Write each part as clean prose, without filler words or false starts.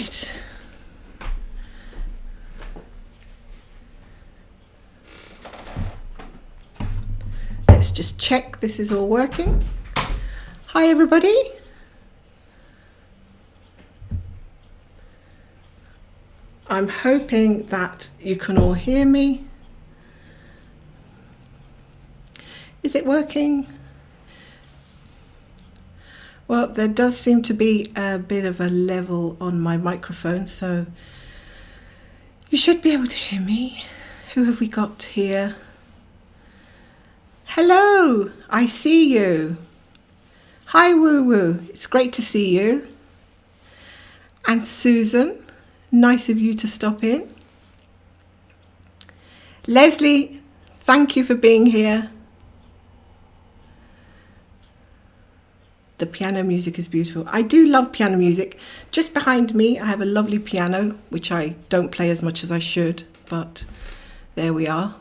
Right. Let's just check this is all working. Hi everybody. I'm hoping that you can all hear me. Is it working? Well, there does seem to be a bit of a level on my microphone, so you should be able to hear me. Who have we got here? Hello, I see you. Hi, Woo Woo. It's great to see you. And Susan, nice of you to stop in. Leslie, thank you for being here. The piano music is beautiful. I do love piano music. Just behind me, I have a lovely piano, which I don't play as much as I should, but there we are.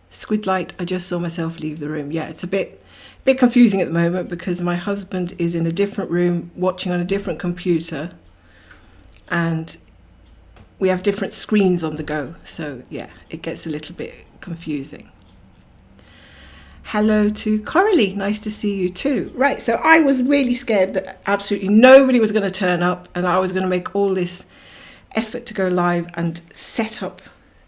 Squid light, I just saw myself leave the room. Yeah, it's a bit confusing at the moment because my husband is in a different room watching on a different computer and we have different screens on the go. So yeah, it gets a little bit confusing. Hello to Coralie, nice to see you too. Right, so I was really scared that absolutely nobody was going to turn up and I was going to make all this effort to go live and set up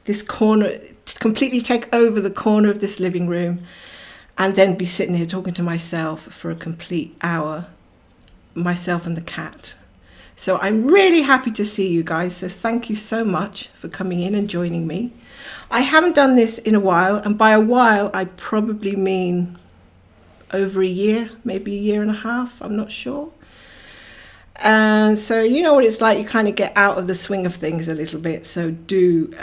this corner, to completely take over the corner of this living room and then be sitting here talking to myself for a complete hour, myself and the cat. So I'm really happy to see you guys, so thank you so much for coming in and joining me. I haven't done this in a while, and by a while I probably mean over a year, maybe a year and a half, I'm not sure. And so you know what it's like, you kind of get out of the swing of things a little bit, so do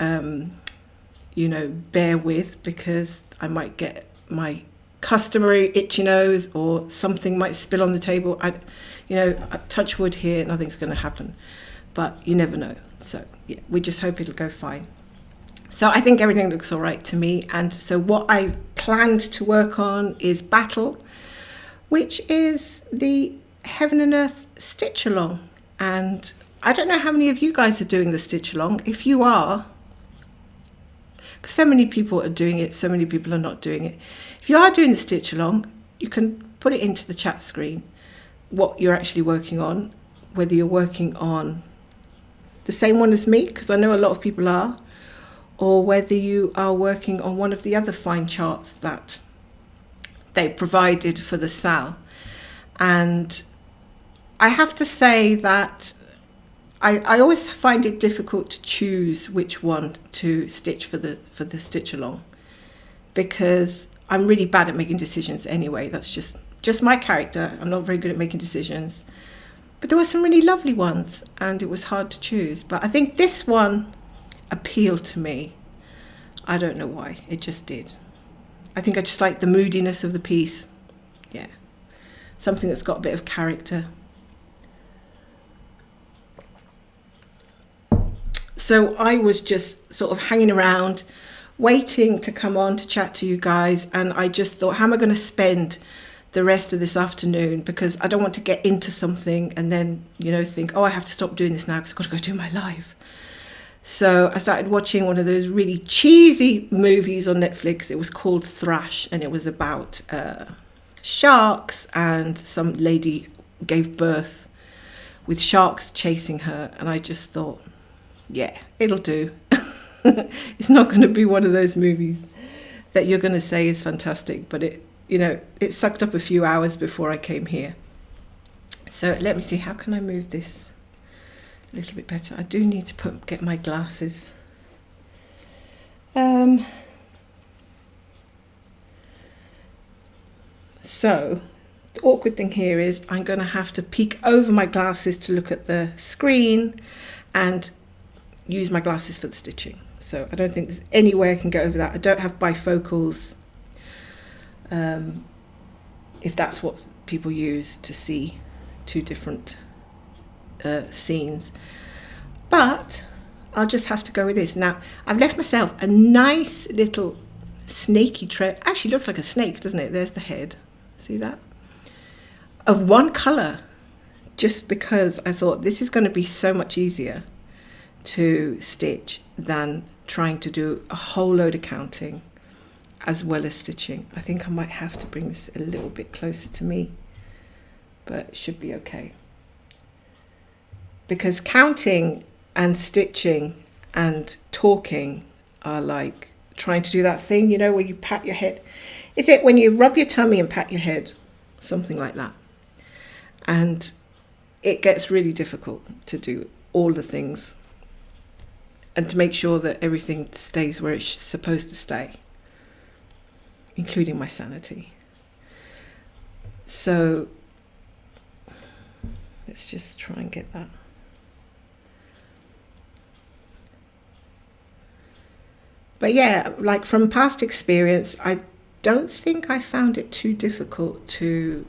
you know, bear with, because I might get my customary itchy nose or something might spill on the table. You know, touch wood here, nothing's going to happen, but you never know. So yeah, we just hope it'll go fine. So I think everything looks all right to me. And so what I've planned to work on is Battle, which is the Heaven and Earth stitch along. And I don't know how many of you guys are doing the stitch along. If you are, because so many people are doing it, so many people are not doing it. If you are doing the stitch along, you can put it into the chat screen, what you're actually working on, whether you're working on the same one as me, because I know a lot of people are, or whether you are working on one of the other fine charts that they provided for the SAL. And I have to say that I always find it difficult to choose which one to stitch for the stitch along, because I'm really bad at making decisions anyway. That's just my character. I'm not very good at making decisions. But there were some really lovely ones and it was hard to choose. But I think this one appealed to me. I don't know why, it just did. I think I just like the moodiness of the piece. Yeah, something that's got a bit of character. So I was just sort of hanging around, waiting to come on to chat to you guys. And I just thought, how am I going to spend the rest of this afternoon? Because I don't want to get into something and then, you know, think, oh, I have to stop doing this now because I've got to go do my live. So I started watching one of those really cheesy movies on Netflix. It was called Thrash, and it was about sharks, and some lady gave birth with sharks chasing her. And I just thought, yeah, it'll do. It's not going to be one of those movies that you're going to say is fantastic, but it, you know, it sucked up a few hours before I came here. So let me see, how can I move this a little bit better? I do need to get my glasses. So the awkward thing here is I'm going to have to peek over my glasses to look at the screen and use my glasses for the stitching. So I don't think there's any way I can get over that. I don't have bifocals, if that's what people use to see two different scenes. But I'll just have to go with this. Now, I've left myself a nice little snaky trail. Actually looks like a snake, doesn't it? There's the head. See that? of one colour, just because I thought this is going to be so much easier to stitch than trying to do a whole load of counting as well as stitching. I think I might have to bring this a little bit closer to me, but it should be okay. Because counting and stitching and talking are like trying to do that thing, you know, where you pat your head. Is it when you rub your tummy and pat your head? Something like that. And it gets really difficult to do all the things and to make sure that everything stays where it's supposed to stay, including my sanity. So let's just try and get that. But yeah, like from past experience, I don't think I found it too difficult to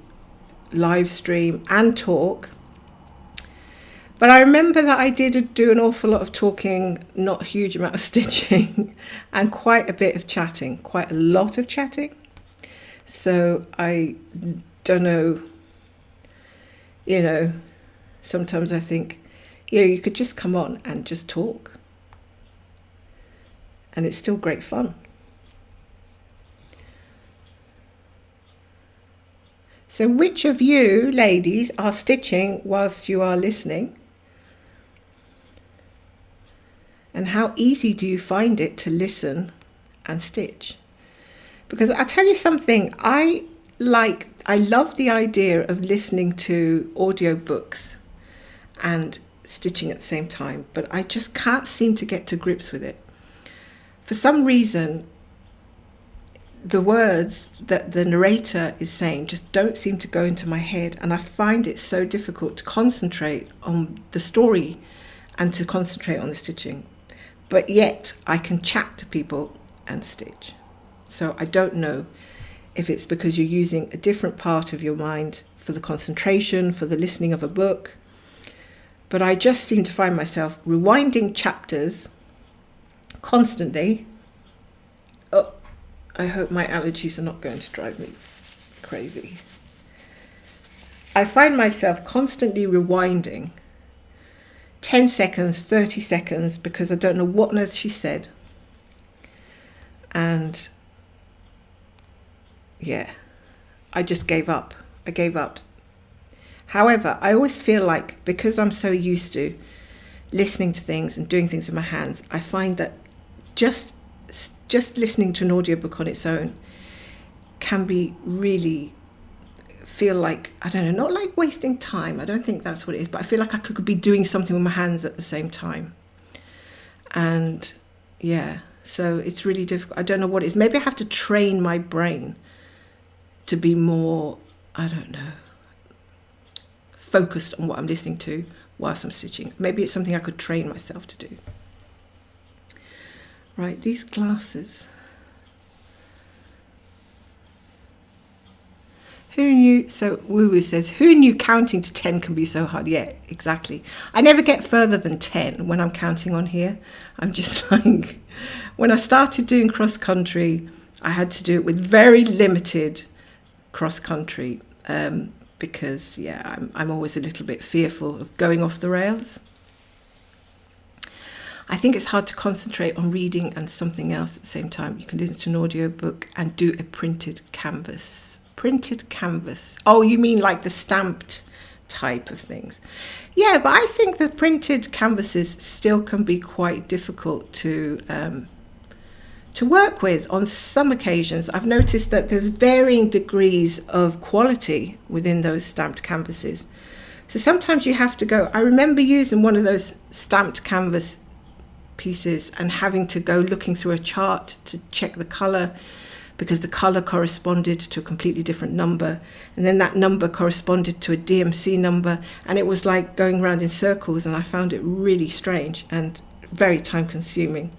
live stream and talk. But I remember that I did do an awful lot of talking, not a huge amount of stitching, and quite a bit of chatting, quite a lot of chatting. So I don't know, you know, sometimes I think, yeah, you could just come on and just talk. And it's still great fun. So which of you ladies are stitching whilst you are listening? And how easy do you find it to listen and stitch? Because I tell you something, I love the idea of listening to audiobooks and stitching at the same time, but I just can't seem to get to grips with it. For some reason, the words that the narrator is saying just don't seem to go into my head, and I find it so difficult to concentrate on the story and to concentrate on the stitching. But yet I can chat to people and stitch. So I don't know if it's because you're using a different part of your mind for the concentration, for the listening of a book. But I just seem to find myself rewinding chapters constantly. Oh, I hope my allergies are not going to drive me crazy. I find myself constantly rewinding 10 seconds, 30 seconds, because I don't know what on earth she said. And yeah, I just gave up. I gave up. However, I always feel like because I'm so used to listening to things and doing things with my hands, I find that just listening to an audiobook on its own can be really feel like, I don't know, not like wasting time. I don't think that's what it is, but I feel like I could be doing something with my hands at the same time. And yeah, so it's really difficult. I don't know what it is. Maybe I have to train my brain to be more, I don't know, focused on what I'm listening to whilst I'm stitching. Maybe it's something I could train myself to do. Right, these glasses. Who knew? So Woo Woo says, who knew counting to 10 can be so hard? Yeah, exactly. I never get further than 10 when I'm counting on here. I'm just like, when I started doing cross country, I had to do it with very limited cross country because, yeah, I'm always a little bit fearful of going off the rails. I think it's hard to concentrate on reading and something else at the same time. You can listen to an audiobook and do a printed canvas. Printed canvas. Oh, you mean like the stamped type of things? Yeah, but I think the printed canvases still can be quite difficult to work with on some occasions. I've noticed that there's varying degrees of quality within those stamped canvases. So sometimes you have to go. I remember using one of those stamped canvas pieces and having to go looking through a chart to check the colour, because the colour corresponded to a completely different number, and then that number corresponded to a DMC number, and it was like going around in circles, and I found it really strange and very time consuming.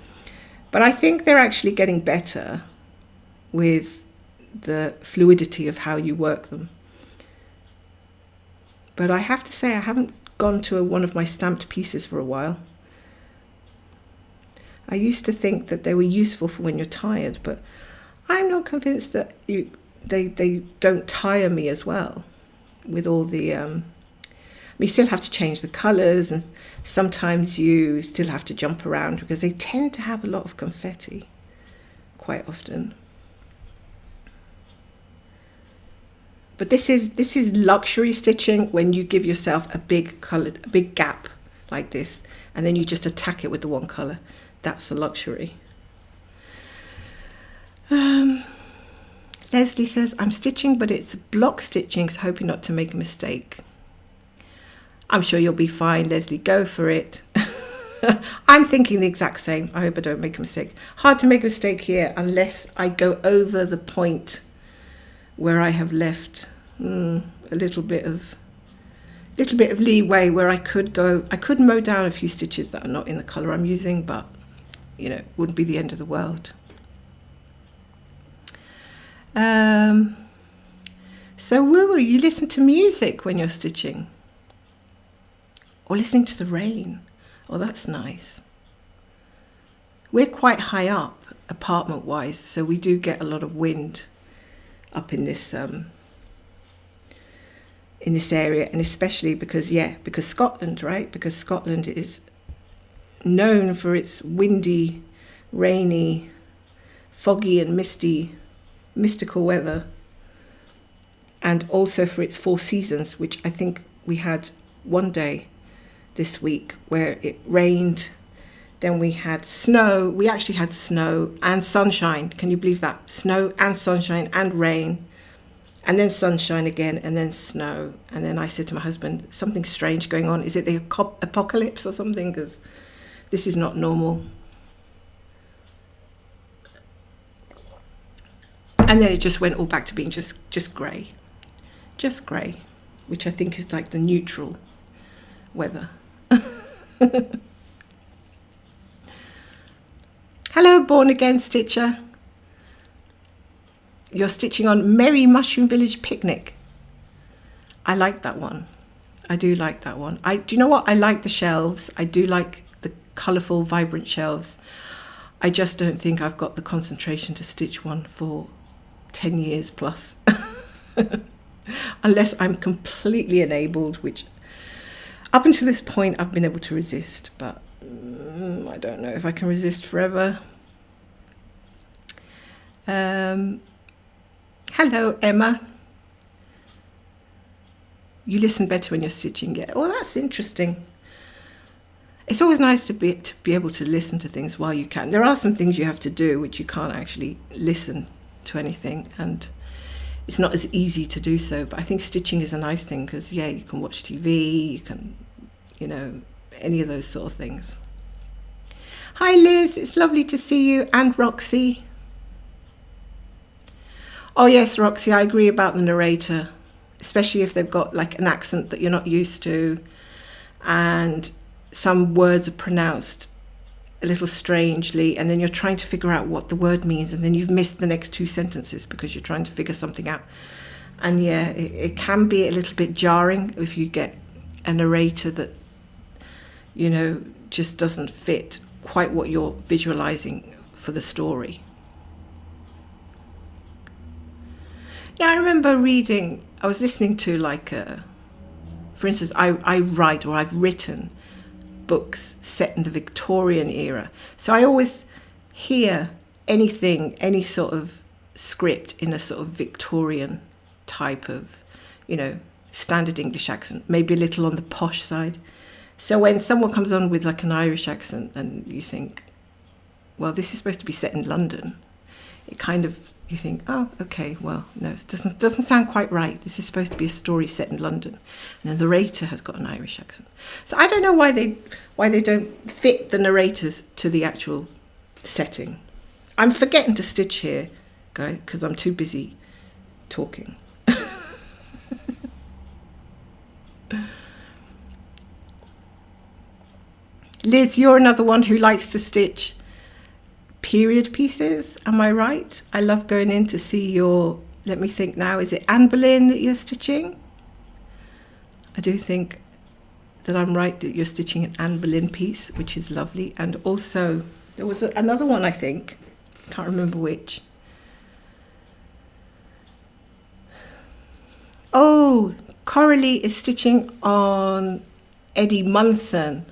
But I think they're actually getting better with the fluidity of how you work them. But I have to say I haven't gone to one of my stamped pieces for a while. I used to think that they were useful for when you're tired, but I'm not convinced that they don't tire me as well. with all the you still have to change the colours, and sometimes you still have to jump around because they tend to have a lot of confetti quite often. But this is luxury stitching, when you give yourself a big gap like this, and then you just attack it with the one colour. That's a luxury. Leslie says, I'm stitching, but it's block stitching, so hoping not to make a mistake. I'm sure you'll be fine, Leslie. Go for it. I'm thinking the exact same. I hope I don't make a mistake. Hard to make a mistake here unless I go over the point where I have left a little bit of leeway, where I could mow down a few stitches that are not in the colour I'm using, but it wouldn't be the end of the world. So woo, you listen to music when you're stitching, or listening to the rain. Oh, that's nice. We're quite high up apartment wise, so we do get a lot of wind up in this area, and especially because Scotland, right? Because Scotland is known for its windy, rainy, foggy and mystical weather, and also for its 4 seasons, which I think we had one day this week where it rained, then we had snow. We actually had snow and sunshine. Can you believe that? Snow and sunshine and rain, and then sunshine again, and then snow. And then I said to my husband, something strange going on. Is it the apocalypse or something? Because this is not normal. And then it just went all back to being just grey. Just grey, which I think is like the neutral weather. Hello, Born Again Stitcher. You're stitching on Merry Mushroom Village Picnic. I like that one. I do like that one. Do you know what? I like the shelves. I do like the colourful, vibrant shelves. I just don't think I've got the concentration to stitch one for 10 years plus. Unless I'm completely enabled, which up until this point I've been able to resist, but I don't know if I can resist forever. Hello, Emma. You listen better when you're stitching. Yeah. Oh, that's interesting. It's always nice to be able to listen to things while you can. There are some things you have to do which you can't actually listen to anything, and it's not as easy to do so. But I think stitching is a nice thing because, you can watch TV, you can, any of those sort of things. Hi, Liz. It's lovely to see you. And Roxy. Oh, yes, Roxy, I agree about the narrator, especially if they've got like an accent that you're not used to, and some words are pronounced a little strangely, and then you're trying to figure out what the word means, and then you've missed the next 2 sentences because you're trying to figure something out. And it can be a little bit jarring if you get a narrator that just doesn't fit quite what you're visualizing for the story. I remember I was listening to for instance, I write, or I've written books set in the Victorian era. So I always hear any sort of script in a sort of Victorian type of, standard English accent, maybe a little on the posh side. So when someone comes on with like an Irish accent, and you think, well, this is supposed to be set in London, it kind of, you think, oh, okay, well, no, it doesn't sound quite right. This is supposed to be a story set in London, and the narrator has got an Irish accent. So I don't know why they don't fit the narrators to the actual setting. I'm forgetting to stitch here, guys, because I'm too busy talking. Liz, you're another one who likes to stitch period pieces, am I right? I love going in to see your, let me think now, is it Anne Boleyn that you're stitching? I do think that I'm right, that you're stitching an Anne Boleyn piece, which is lovely. And also, there was another one, I think, can't remember which. Oh, Coralie is stitching on Eddie Munson.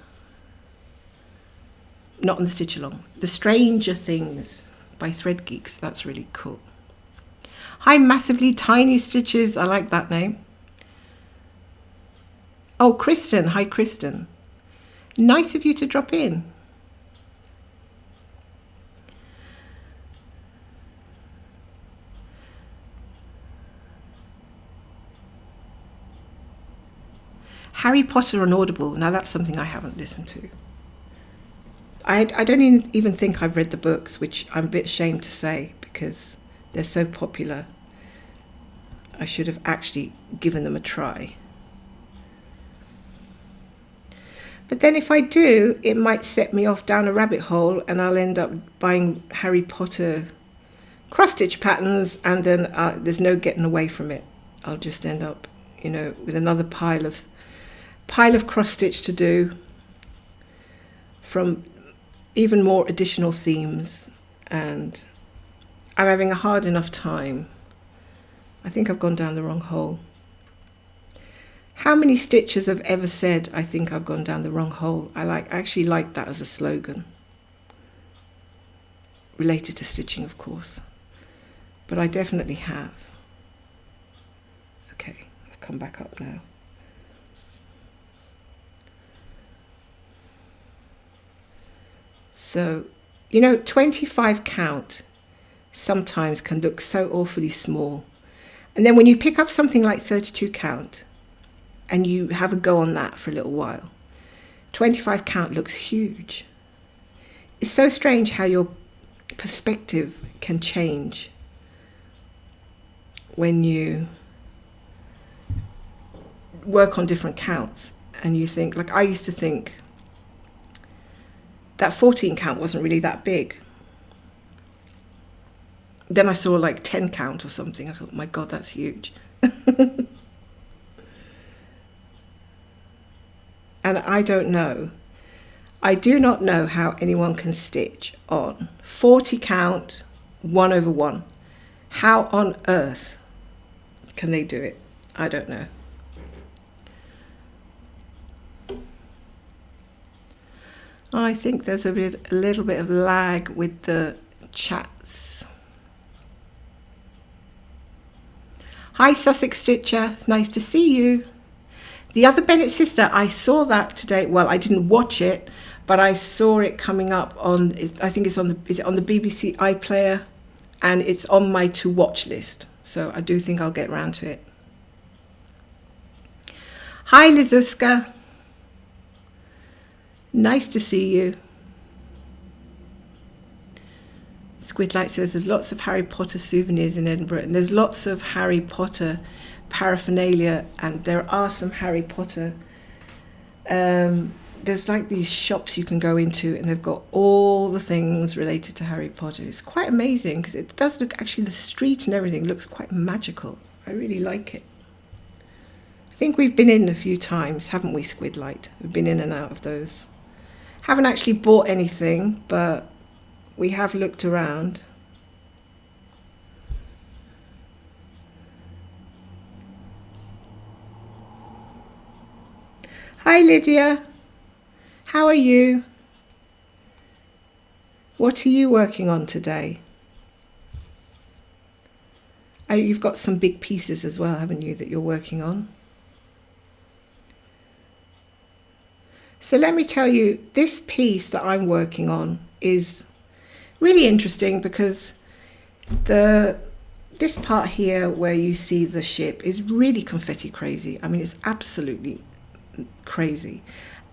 Not on the stitch along. The Stranger Things by Thread Geeks. That's really cool. Hi, Massively Tiny Stitches. I like that name. Oh, Kristen. Hi, Kristen. Nice of you to drop in. Harry Potter on Audible. Now that's something I haven't listened to. I don't even think I've read the books, which I'm a bit ashamed to say because they're so popular. I should have actually given them a try. But then if I do, it might set me off down a rabbit hole and I'll end up buying Harry Potter cross-stitch patterns and then there's no getting away from it. I'll just end up, with another pile of cross-stitch to do from even more additional themes, and I'm having a hard enough time. I think I've gone down the wrong hole. How many stitchers have ever said, I think I've gone down the wrong hole? I actually like that as a slogan. Related to stitching, of course. But I definitely have. Okay, I've come back up now. So, 25 count sometimes can look so awfully small. And then when you pick up something like 32 count and you have a go on that for a little while, 25 count looks huge. It's so strange how your perspective can change when you work on different counts. And you think, like I used to think, that 14 count wasn't really that big. Then I saw like 10 count or something. I thought, my God, that's huge. And I don't know. I do not know how anyone can stitch on 40 count 1/1. How on earth can they do it? I don't know. I think there's a little bit of lag with the chats. Hi, Sussex Stitcher. It's nice to see you. The Other Bennett Sister, I saw that today. Well, I didn't watch it, but I saw it coming up on, I think it's on the BBC iPlayer, and it's on my to watch list. So I do think I'll get around to it. Hi, Lizuska. Nice to see you. Squidlight says there's lots of Harry Potter souvenirs in Edinburgh, and there's lots of Harry Potter paraphernalia, and there are some Harry Potter. There's like these shops you can go into, and they've got all the things related to Harry Potter. It's quite amazing because it does look, actually the street and everything looks quite magical. I really like it. I think we've been in a few times, haven't we, Squidlight? We've been in and out of those. Haven't actually bought anything, but we have looked around. Hi, Lydia. How are you? What are you working on today? Oh, you've got some big pieces as well, haven't you, that you're working on? So let me tell you, this piece that I'm working on is really interesting because this part here where you see the ship is really confetti crazy. I mean, it's absolutely crazy.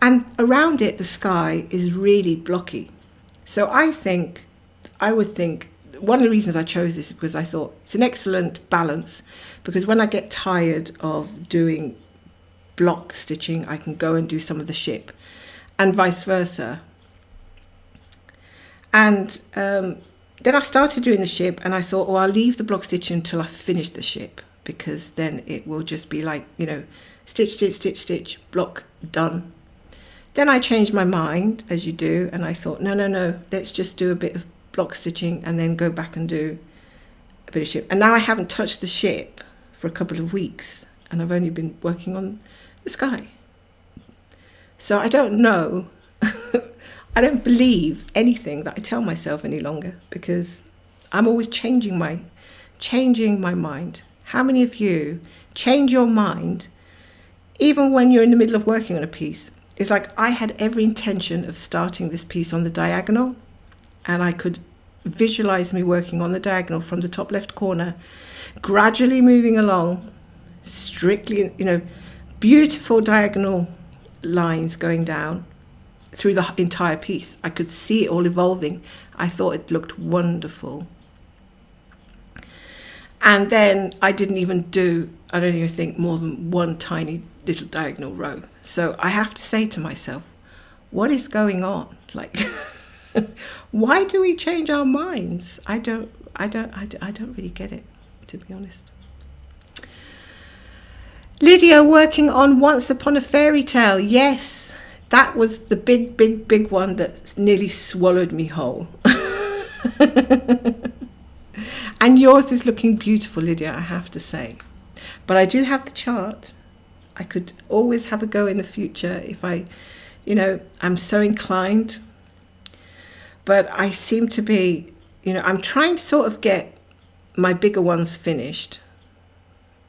And around it, the sky is really blocky. So I would think, one of the reasons I chose this is because I thought it's an excellent balance, because when I get tired of doing block stitching, I can go and do some of the ship, and vice versa. And then I started doing the ship, and I thought, oh, I'll leave the block stitching until I finish the ship, because then it will just be like, stitch, stitch, stitch, stitch, block, done. Then I changed my mind, as you do, and I thought, no, let's just do a bit of block stitching and then go back and do a bit of ship. And now I haven't touched the ship for a couple of weeks, and I've only been working on the sky. So I don't know. I don't believe anything that I tell myself any longer, because I'm always changing my mind. How many of you change your mind even when you're in the middle of working on a piece? It's like I had every intention of starting this piece on the diagonal, and I could visualize me working on the diagonal from the top left corner, gradually moving along, strictly, beautiful diagonal lines going down through the entire piece. I could see it all evolving. I thought it looked wonderful. And then I don't even think more than one tiny little diagonal row. So I have to say to myself, what is going on? Like, why do we change our minds? I don't really get it, to be honest. Lydia working on Once Upon a Fairy Tale. Yes, that was the big one that nearly swallowed me whole. And yours is looking beautiful, Lydia, I have to say. But I do have the chart. I could always have a go in the future if I'm so inclined. But I seem to be, I'm trying to sort of get my bigger ones finished.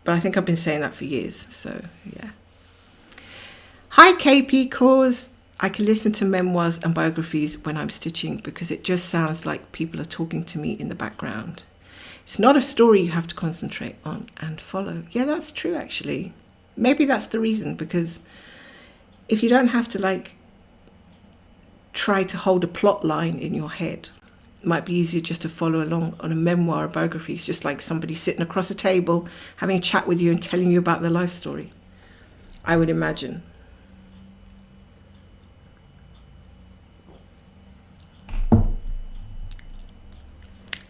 But I think I've been saying that for years. So, yeah. Hi, KP Cause. I can listen to memoirs and biographies when I'm stitching because it just sounds like people are talking to me in the background. It's not a story you have to concentrate on and follow. Yeah, that's true, actually. Maybe that's the reason, because if you don't have to try to hold a plot line in your head, it might be easier just to follow along on a memoir or biography. It's just like somebody sitting across a table, having a chat with you and telling you about their life story, I would imagine.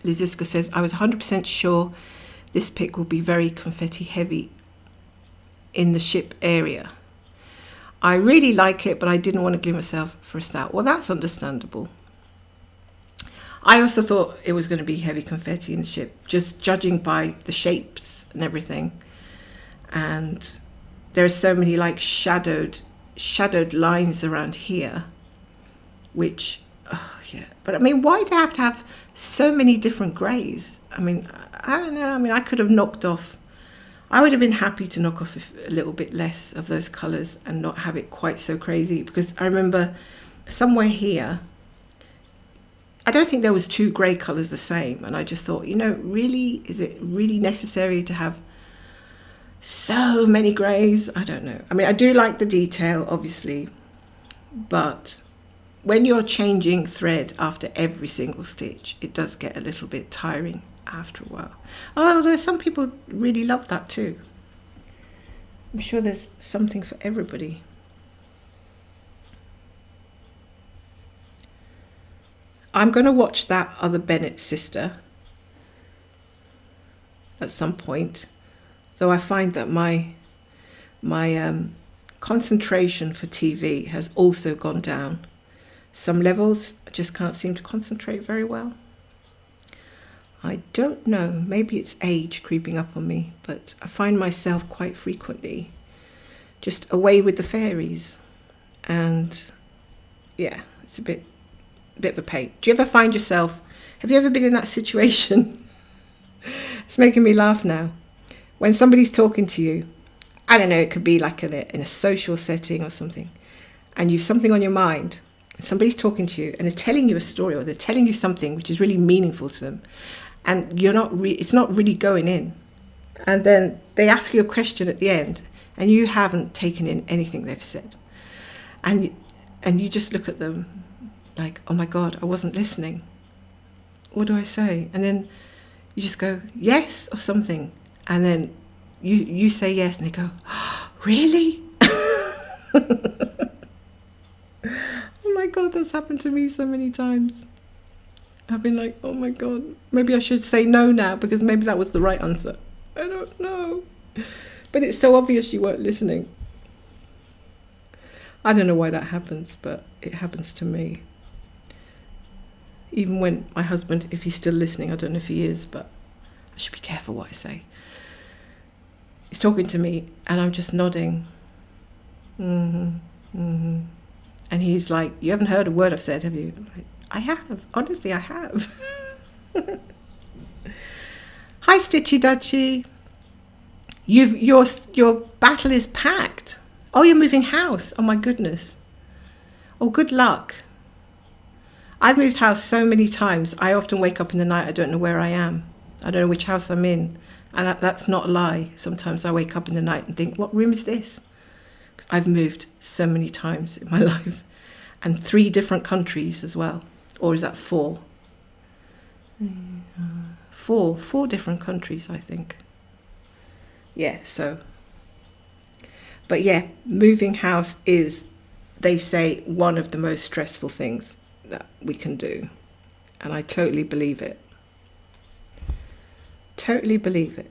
Liziska says, I was 100% sure this pic will be very confetti heavy in the ship area. I really like it, but I didn't want to glue myself for a SAL. Well, that's understandable. I also thought it was going to be heavy confetti in the ship, just judging by the shapes and everything. And there are so many shadowed lines around here, which, yeah. But I mean, why do I have to have so many different greys? I mean, I don't know. I mean, I could have I would have been happy to knock off a little bit less of those colours and not have it quite so crazy, because I remember somewhere here, I don't think there was two grey colours the same, and I just thought, really, is it really necessary to have so many greys? I don't know. I mean, I do like the detail, obviously, but when you're changing thread after every single stitch, it does get a little bit tiring after a while. Although some people really love that too. I'm sure there's something for everybody. I'm going to watch that other Bennett sister at some point, though I find that my concentration for TV has also gone down. Some levels I just can't seem to concentrate very well. I don't know, maybe it's age creeping up on me, but I find myself quite frequently just away with the fairies, and yeah, it's a bit of a pain. Do you ever find yourself, have you ever been in that situation? It's making me laugh now. When somebody's talking to you, I don't know, it could be like in a social setting or something, and you've something on your mind, and somebody's talking to you and they're telling you a story, or they're telling you something which is really meaningful to them, and it's not really going in, and then they ask you a question at the end and you haven't taken in anything they've said, and you just look at them like, oh my God, I wasn't listening. What do I say? And then you just go, yes, or something. And then you say yes, and they go, oh, really? Oh my God, that's happened to me so many times. I've been like, oh my God, maybe I should say no now, because maybe that was the right answer. I don't know. But it's so obvious you weren't listening. I don't know why that happens, but it happens to me. Even when my husband, if he's still listening, I don't know if he is, but I should be careful what I say. He's talking to me and I'm just nodding. And he's like, you haven't heard a word I've said, have you? I'm like, I have. Honestly, I have. Hi, Stitchy Dutchy. Your battle is packed. Oh, you're moving house. Oh, my goodness. Oh, good luck. I've moved house so many times. I often wake up in the night. I don't know where I am. I don't know which house I'm in. And that's not a lie. Sometimes I wake up in the night and think, what room is this? I've moved so many times in my life. And 3 different countries as well. Or is that 4? 4 different countries, I think. Yeah, so. But yeah, moving house is, they say, one of the most stressful things that we can do. And I totally believe it. Totally believe it.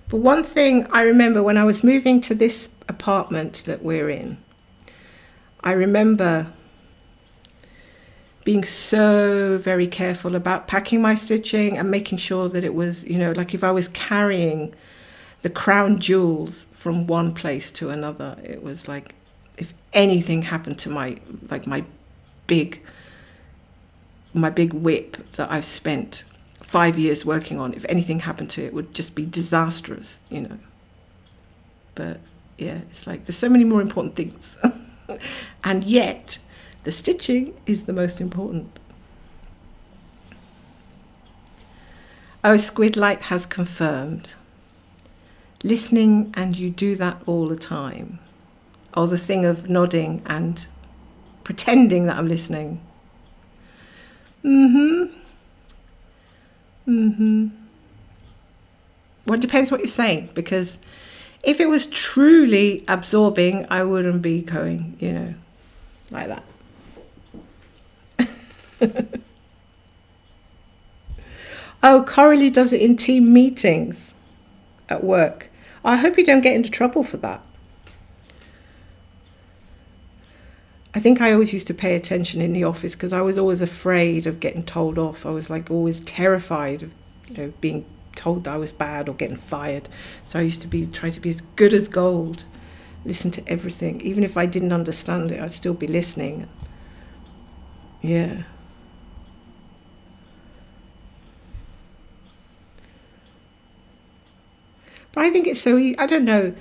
But one thing I remember when I was moving to this apartment that we're in, I remember being so very careful about packing my stitching and making sure that it was, like if I was carrying the crown jewels from one place to another, it was like, if anything happened to my big whip that I've spent 5 years working on, if anything happened to it, it would just be disastrous, But yeah, it's like there's so many more important things. And yet, the stitching is the most important. Oh, Squidlight has confirmed. Listening, and you do that all the time. Oh, the thing of nodding and pretending that I'm listening. Well, it depends what you're saying, because if it was truly absorbing, I wouldn't be going, like that. Oh, Coralie does it in team meetings at work. I hope you don't get into trouble for that. I think I always used to pay attention in the office because I was always afraid of getting told off. I was like always terrified of, being told that I was bad or getting fired. So I used to try to be as good as gold, listen to everything. Even if I didn't understand it, I'd still be listening. Yeah. But I think it's so easy. I don't know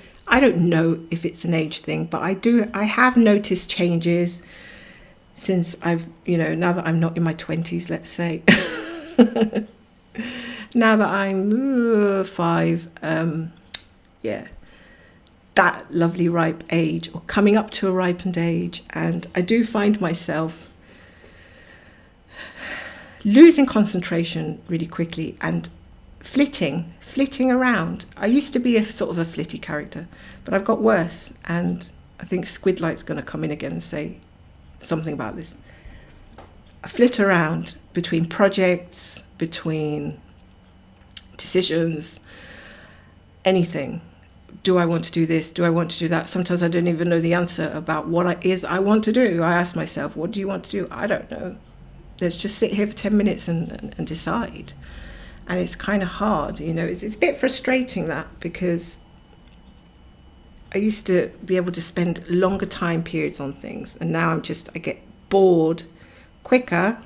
if it's an age thing, but I have noticed changes since I've, now that I'm not in my 20s, let's say. Now that I'm 5, that lovely ripe age, or coming up to a ripened age, and I do find myself losing concentration really quickly and flitting around. I used to be a sort of a flitty character, but I've got worse, and I think Squidlight's going to come in again and say something about this. I flit around between projects, between decisions, anything. Do I want to do this? Do I want to do that? Sometimes I don't even know the answer about what it is I want to do. I ask myself, what do you want to do? I don't know. Let's just sit here for 10 minutes and decide. And it's kind of hard, it's a bit frustrating, that, because I used to be able to spend longer time periods on things, and now I get bored quicker.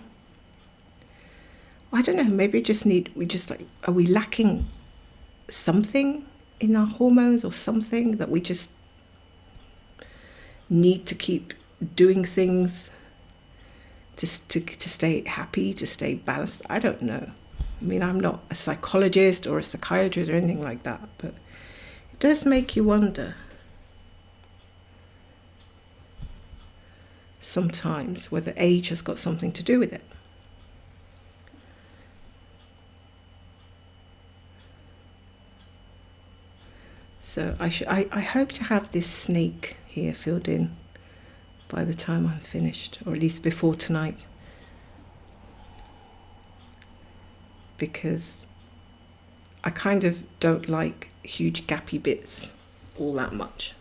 I don't know, maybe are we lacking something in our hormones or something that we just need to keep doing things to stay happy, to stay balanced? I don't know. I mean, I'm not a psychologist or a psychiatrist or anything like that, but it does make you wonder sometimes whether age has got something to do with it. So I hope to have this snake here filled in by the time I'm finished, or at least before tonight. Because I kind of don't like huge gappy bits all that much.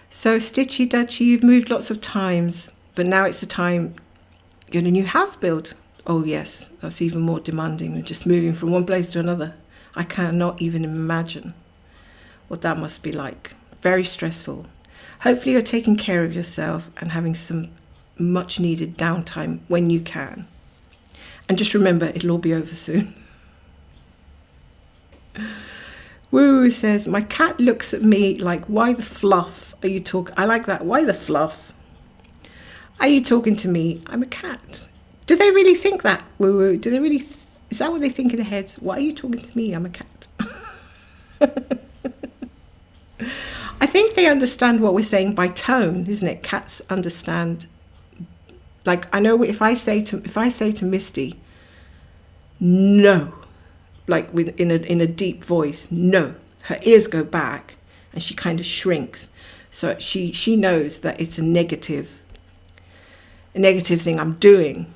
So Stitchy Dutchy, you've moved lots of times, but now it's the time you're in a new house build. Oh yes, that's even more demanding than just moving from one place to another. I cannot even imagine what that must be like. Very stressful. Hopefully you're taking care of yourself and having some much needed downtime when you can. And just remember, it'll all be over soon. Woo says, my cat looks at me like, why the fluff are you talking? I like that. Why the fluff? Are you talking to me? I'm a cat. Do they really think that? Woo woo. Do they really? Is that what they think in their heads? Why are you talking to me? I'm a cat. I think they understand what we're saying by tone, isn't it? Cats understand. Like, I know if I say to Misty, no, like in a deep voice, no, her ears go back and she kind of shrinks. So she knows that it's a negative thing I'm doing.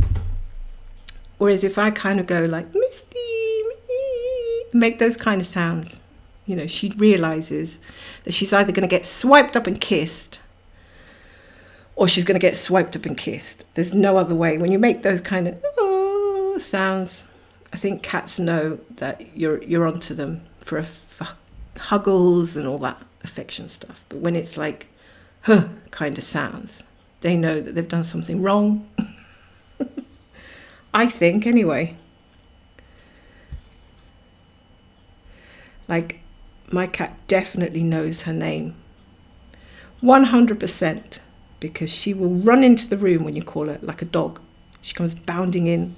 Whereas if I kind of go like, Misty, make those kind of sounds, you know, she realizes that she's either going to get swiped up and kissed or she's going to get swiped up and kissed. There's no other way. When you make those kind of sounds, I think cats know that you're onto them for huggles and all that affection stuff. But when it's like, huh, kind of sounds, they know that they've done something wrong. I think, anyway. Like, my cat definitely knows her name. 100%. Because she will run into the room when you call her, like a dog. She comes bounding in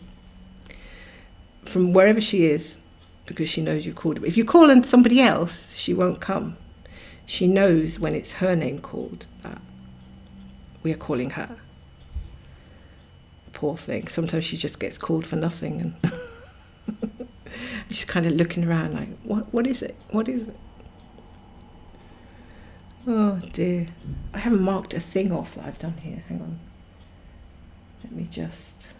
from wherever she is because she knows you've called her. If you call her somebody else, she won't come. She knows when it's her name called that we are calling her. Poor thing. Sometimes she just gets called for nothing. And she's kind of looking around like, what is it? What is it? Oh dear. I haven't marked a thing off that I've done here. Hang on. Let me just...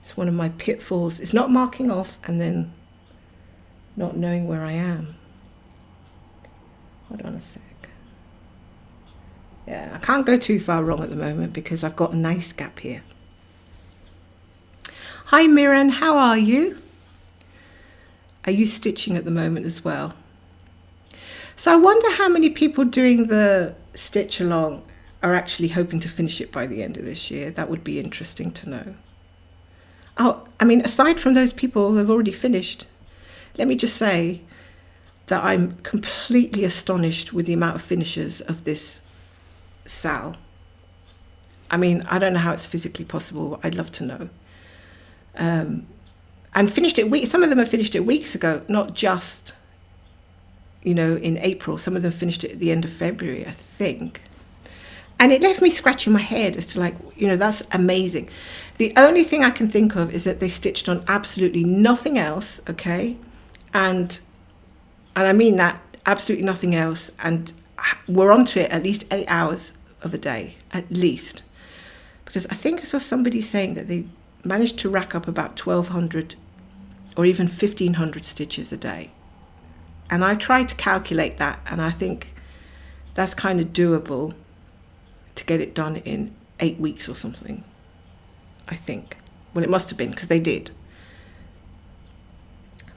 It's one of my pitfalls. It's not marking off and then not knowing where I am. Hold on a sec. Yeah, I can't go too far wrong at the moment because I've got a nice gap here. Hi Miran, how are you? Are you stitching at the moment as well? So I wonder how many people doing the stitch along are actually hoping to finish it by the end of this year. That would be interesting to know. Oh, I mean, aside from those people who have already finished, let me just say that I'm completely astonished with the amount of finishers of this SAL. I mean, I don't know how it's physically possible. I'd love to know. And finished it some of them have finished it weeks ago, not just, you know, in April. Some of them finished it at the end of February, I think. And it left me scratching my head as to like, you know, that's amazing. The only thing I can think of is that they stitched on absolutely nothing else, okay? And I mean that, absolutely nothing else. And we're onto it at least 8 hours of a day, at least. Because I think I saw somebody saying that they managed to rack up about 1,200 or even 1,500 stitches a day. And I tried to calculate that, and I think that's kind of doable to get it done in 8 weeks or something, I think. Well, it must have been, because they did.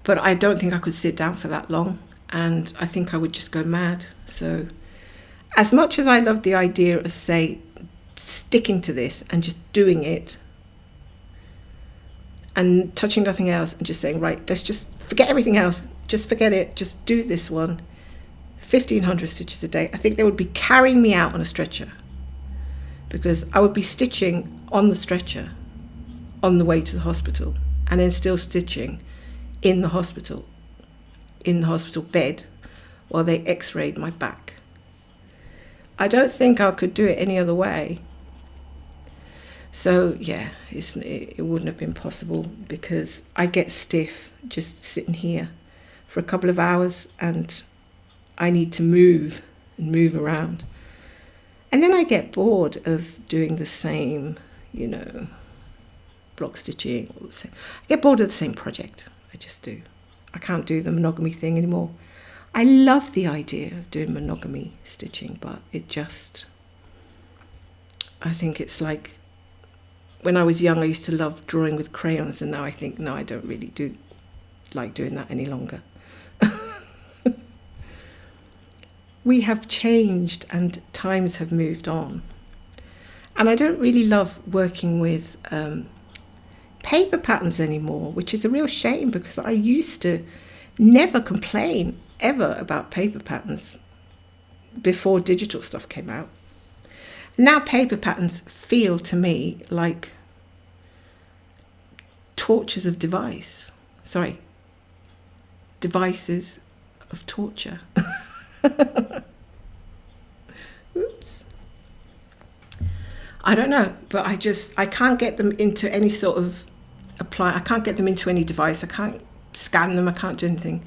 But I don't think I could sit down for that long, and I think I would just go mad. So as much as I love the idea of, say, sticking to this and just doing it and touching nothing else and just saying, right, let's just forget everything else. Just forget it. Just do this one. 1,500 stitches a day. I think they would be carrying me out on a stretcher because I would be stitching on the stretcher on the way to the hospital and then still stitching in the hospital bed while they x-rayed my back. I don't think I could do it any other way. So yeah, it wouldn't have been possible because I get stiff just sitting here for a couple of hours and I need to move and move around. And then I get bored of doing the same, you know, block stitching. I get bored of the same project. I just do. I can't do the monogamy thing anymore. I love the idea of doing monogamy stitching, but it just, I think it's like when I was young, I used to love drawing with crayons, and now I think, no, I don't really like doing that any longer. We have changed and times have moved on. And I don't really love working with paper patterns anymore, which is a real shame, because I used to never complain ever about paper patterns before digital stuff came out. Now paper patterns feel to me like tortures of devices of torture. Oops. I don't know, but I can't get them into any sort of I can't get them into any device. I can't scan them. I can't do anything.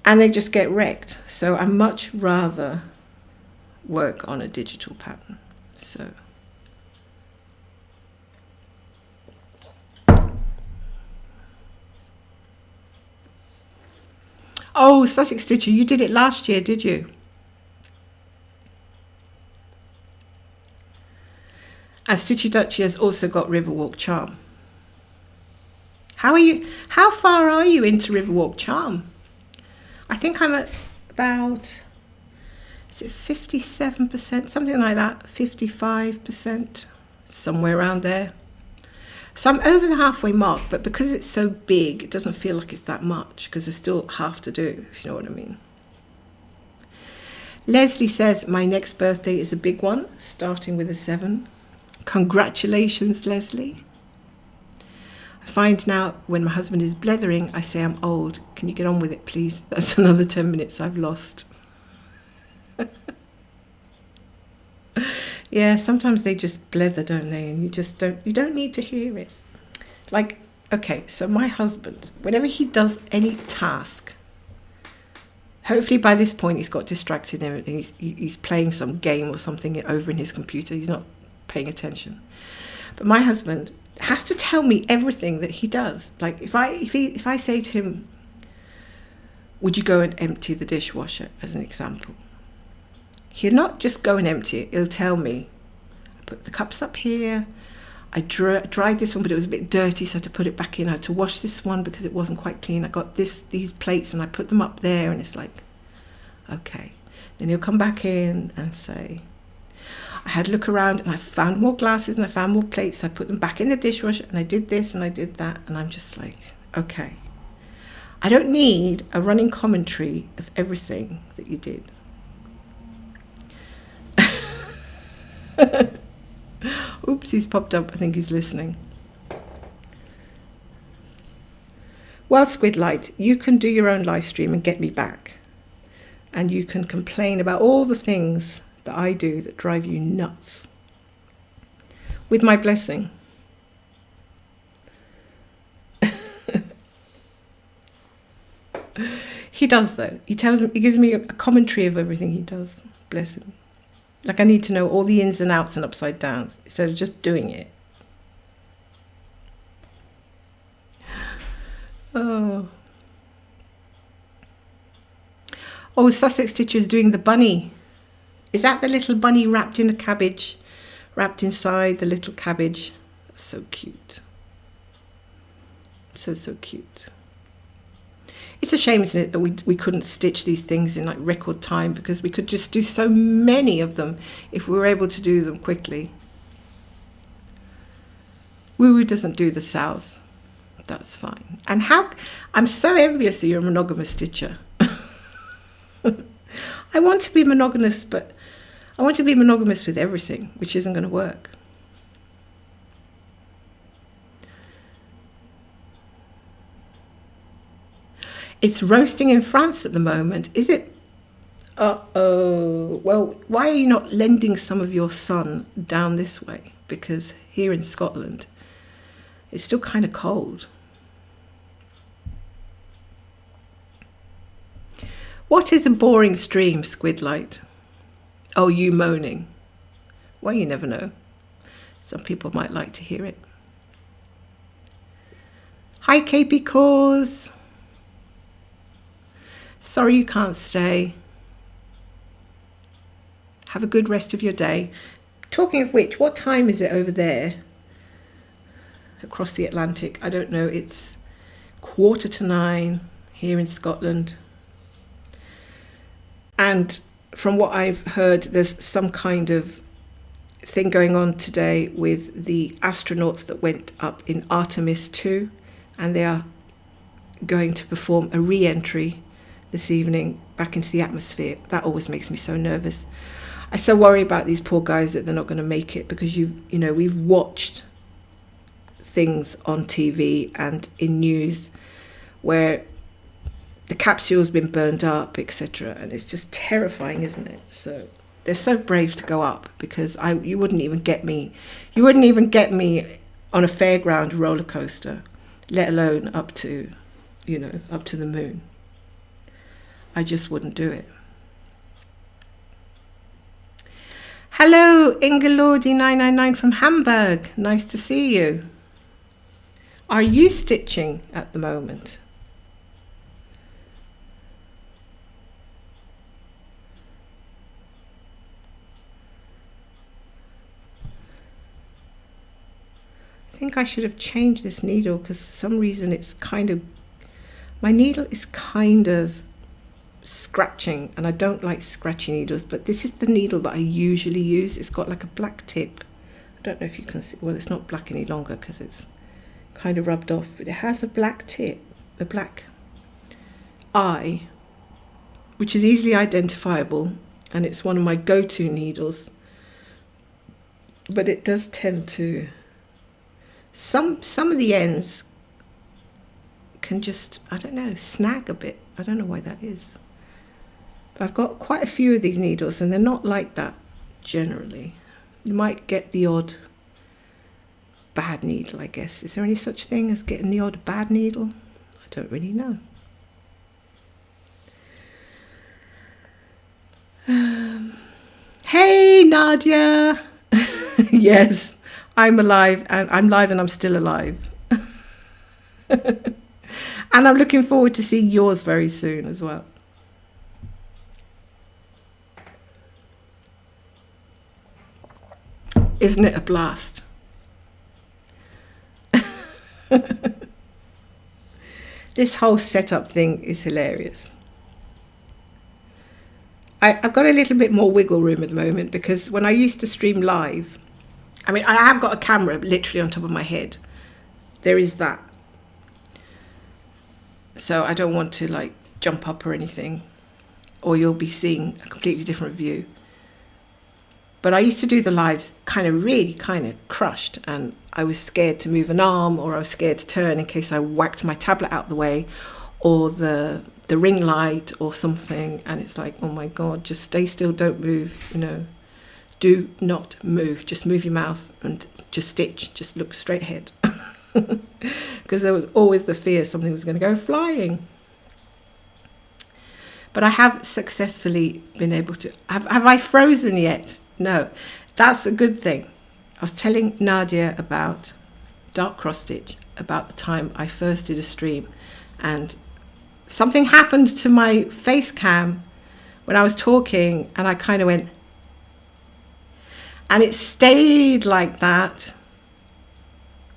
And they just get wrecked. So I much rather work on a digital pattern. So oh, Sussex Stitcher, you did it last year, did you? And Stitchy Dutchy has also got Riverwalk Charm. How far are you into Riverwalk Charm? I think I'm at about, is it 57%, something like that, 55%, somewhere around there. So I'm over the halfway mark, but because it's so big, it doesn't feel like it's that much, because there's still half to do, if you know what I mean. Leslie says, my next birthday is a big one, starting with a 7. Congratulations, Leslie. I find now when my husband is blethering, I say I'm old. Can you get on with it, please? That's another 10 minutes I've lost. Yeah, sometimes they just blether, don't they? And you don't need to hear it. Like, okay, so my husband, whenever he does any task, hopefully by this point he's got distracted and everything. He's playing some game or something over in his computer. He's not paying attention. But my husband has to tell me everything that he does. Like if I say to him, would you go and empty the dishwasher, as an example, he'll not just go and empty it. He'll tell me, I put the cups up here, I dried this one but it was a bit dirty, so I had to put it back in. I had to wash this one because it wasn't quite clean. I got these plates and I put them up there, and it's like, okay. Then he'll come back in and say, I had a look around and I found more glasses and I found more plates. I put them back in the dishwasher and I did this and I did that. And I'm just like, okay. I don't need a running commentary of everything that you did. Oops, he's popped up. I think he's listening. Well, Squidlight, you can do your own live stream and get me back. And you can complain about all the things that I do that drive you nuts, with my blessing. He does, though. He gives me a commentary of everything he does. Bless him. Like, I need to know all the ins and outs and upside downs instead of just doing it. Oh, Sussex Stitcher is doing the bunny. Is that the little bunny wrapped in a cabbage? Wrapped inside the little cabbage? That's so cute. So cute. It's a shame, isn't it, that we couldn't stitch these things in like record time, because we could just do so many of them if we were able to do them quickly. Woo Woo doesn't do the SALs. That's fine. And I'm so envious that you're a monogamous stitcher. I want to be monogamous, but I want to be monogamous with everything, which isn't going to work. It's roasting in France at the moment, is it? Uh-oh. Well, why are you not lending some of your sun down this way? Because here in Scotland, it's still kind of cold. What is a boring stream, Squidlight? Oh, you moaning. Well, you never know. Some people might like to hear it. Hi, KP Cause. Sorry you can't stay. Have a good rest of your day. Talking of which, what time is it over there? across the Atlantic. I don't know, it's 9:15 here in Scotland. And from what I've heard, there's some kind of thing going on today with the astronauts that went up in Artemis 2, and they are going to perform a re-entry this evening back into the atmosphere. That always makes me so nervous. I so worry about these poor guys that they're not going to make it, because we've watched things on TV and in news where the capsule's been burned up, etc., and it's just terrifying, isn't it? So they're so brave to go up, because you wouldn't even get me on a fairground roller coaster, let alone up to the moon. I just wouldn't do it. Hello, Ingelordi999 from Hamburg. Nice to see you. Are you stitching at the moment? I think I should have changed this needle, because for some reason my needle is kind of scratching, and I don't like scratchy needles, but this is the needle that I usually use. It's got like a black tip. I don't know if you can see, well, it's not black any longer because it's kind of rubbed off, but it has a black tip, a black eye, which is easily identifiable, and it's one of my go-to needles. But it does tend to, some of the ends can just, I don't know, snag a bit. I don't know why that is. But I've got quite a few of these needles, and they're not like that generally. You might get the odd bad needle, I guess. Is there any such thing as getting the odd bad needle? I don't really know. Hey, Nadia. Yes, I'm alive, and I'm live, and I'm still alive. And I'm looking forward to seeing yours very soon as well. Isn't it a blast? This whole setup thing is hilarious. I've got a little bit more wiggle room at the moment, because when I used to stream live, I mean, I have got a camera literally on top of my head. There is that. So I don't want to like jump up or anything, or you'll be seeing a completely different view. But I used to do the lives kind of crushed, and I was scared to move an arm, or I was scared to turn in case I whacked my tablet out the way, or the ring light or something. And it's like, oh my God, just stay still, don't move, do not move, just move your mouth and just stitch, just look straight ahead. Because there was always the fear something was going to go flying. But I have successfully been able to, have I frozen yet? No, that's a good thing. I was telling Nadia about dark cross stitch, about the time I first did a stream, and something happened to my face cam when I was talking, and I kind of went, and it stayed like that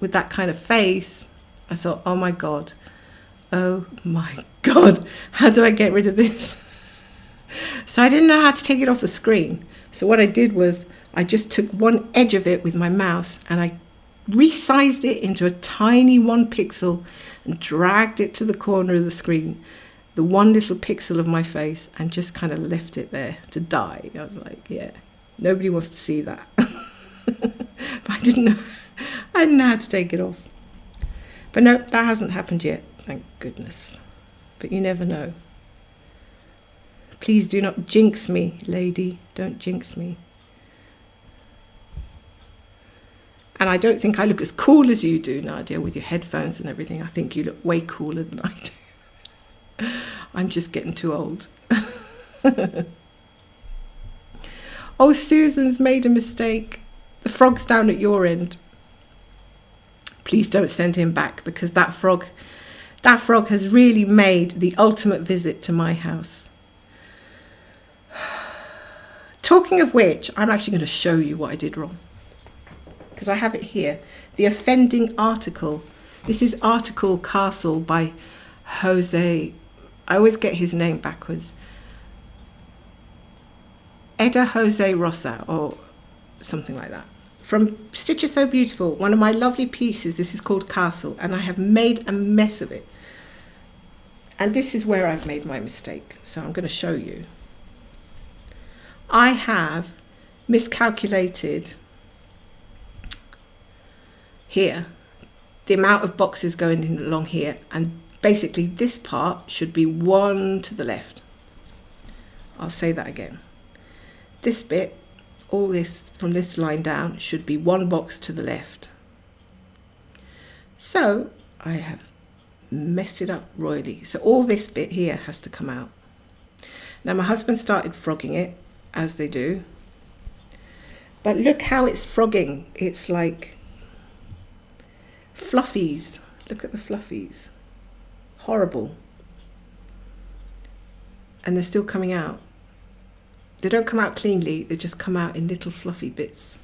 with that kind of face. I thought, oh my God, how do I get rid of this? So I didn't know how to take it off the screen. So what I did was I just took one edge of it with my mouse, and I resized it into a tiny 1 pixel and dragged it to the corner of the screen, the one little pixel of my face, and just kind of left it there to die. I was like, yeah, nobody wants to see that. But I didn't know how to take it off. But no, that hasn't happened yet, thank goodness. But you never know. Please do not jinx me, lady. Don't jinx me. And I don't think I look as cool as you do, Nadia, with your headphones and everything. I think you look way cooler than I do. I'm just getting too old. Oh, Susan's made a mistake. The frog's down at your end. Please don't send him back, because that frog has really made the ultimate visit to my house. Talking of which, I'm actually going to show you what I did wrong, because I have it here. The offending article. This is article Castle by Jose. I always get his name backwards. Eda Jose Rosa or something like that. From Stitches So Beautiful, one of my lovely pieces. This is called Castle, and I have made a mess of it. And this is where I've made my mistake. So I'm going to show you. I have miscalculated here the amount of boxes going in along here, and basically this part should be one to the left. I'll say that again. This bit, all this from this line down, should be one box to the left. So I have messed it up royally. So all this bit here has to come out. Now my husband started frogging it, as they do. But look how it's frogging. It's like fluffies. Look at the fluffies. Horrible. And they're still coming out. They don't come out cleanly, they just come out in little fluffy bits.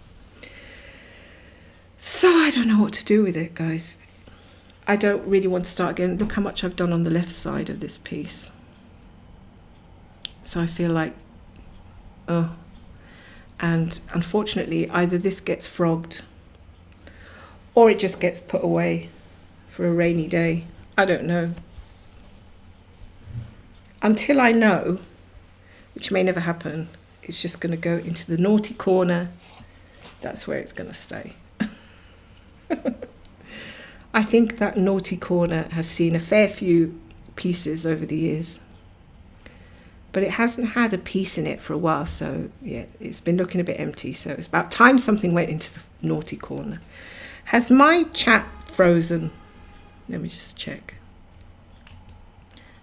So I don't know what to do with it, guys. I don't really want to start again. Look how much I've done on the left side of this piece. So I feel like, oh. And unfortunately, either this gets frogged or it just gets put away for a rainy day. I don't know. Until I know, which may never happen, it's just going to go into the naughty corner. That's where it's going to stay. I think that naughty corner has seen a fair few pieces over the years. But it hasn't had a piece in it for a while, so yeah, it's been looking a bit empty. So it's about time something went into the naughty corner. Has my chat frozen? Let me just check.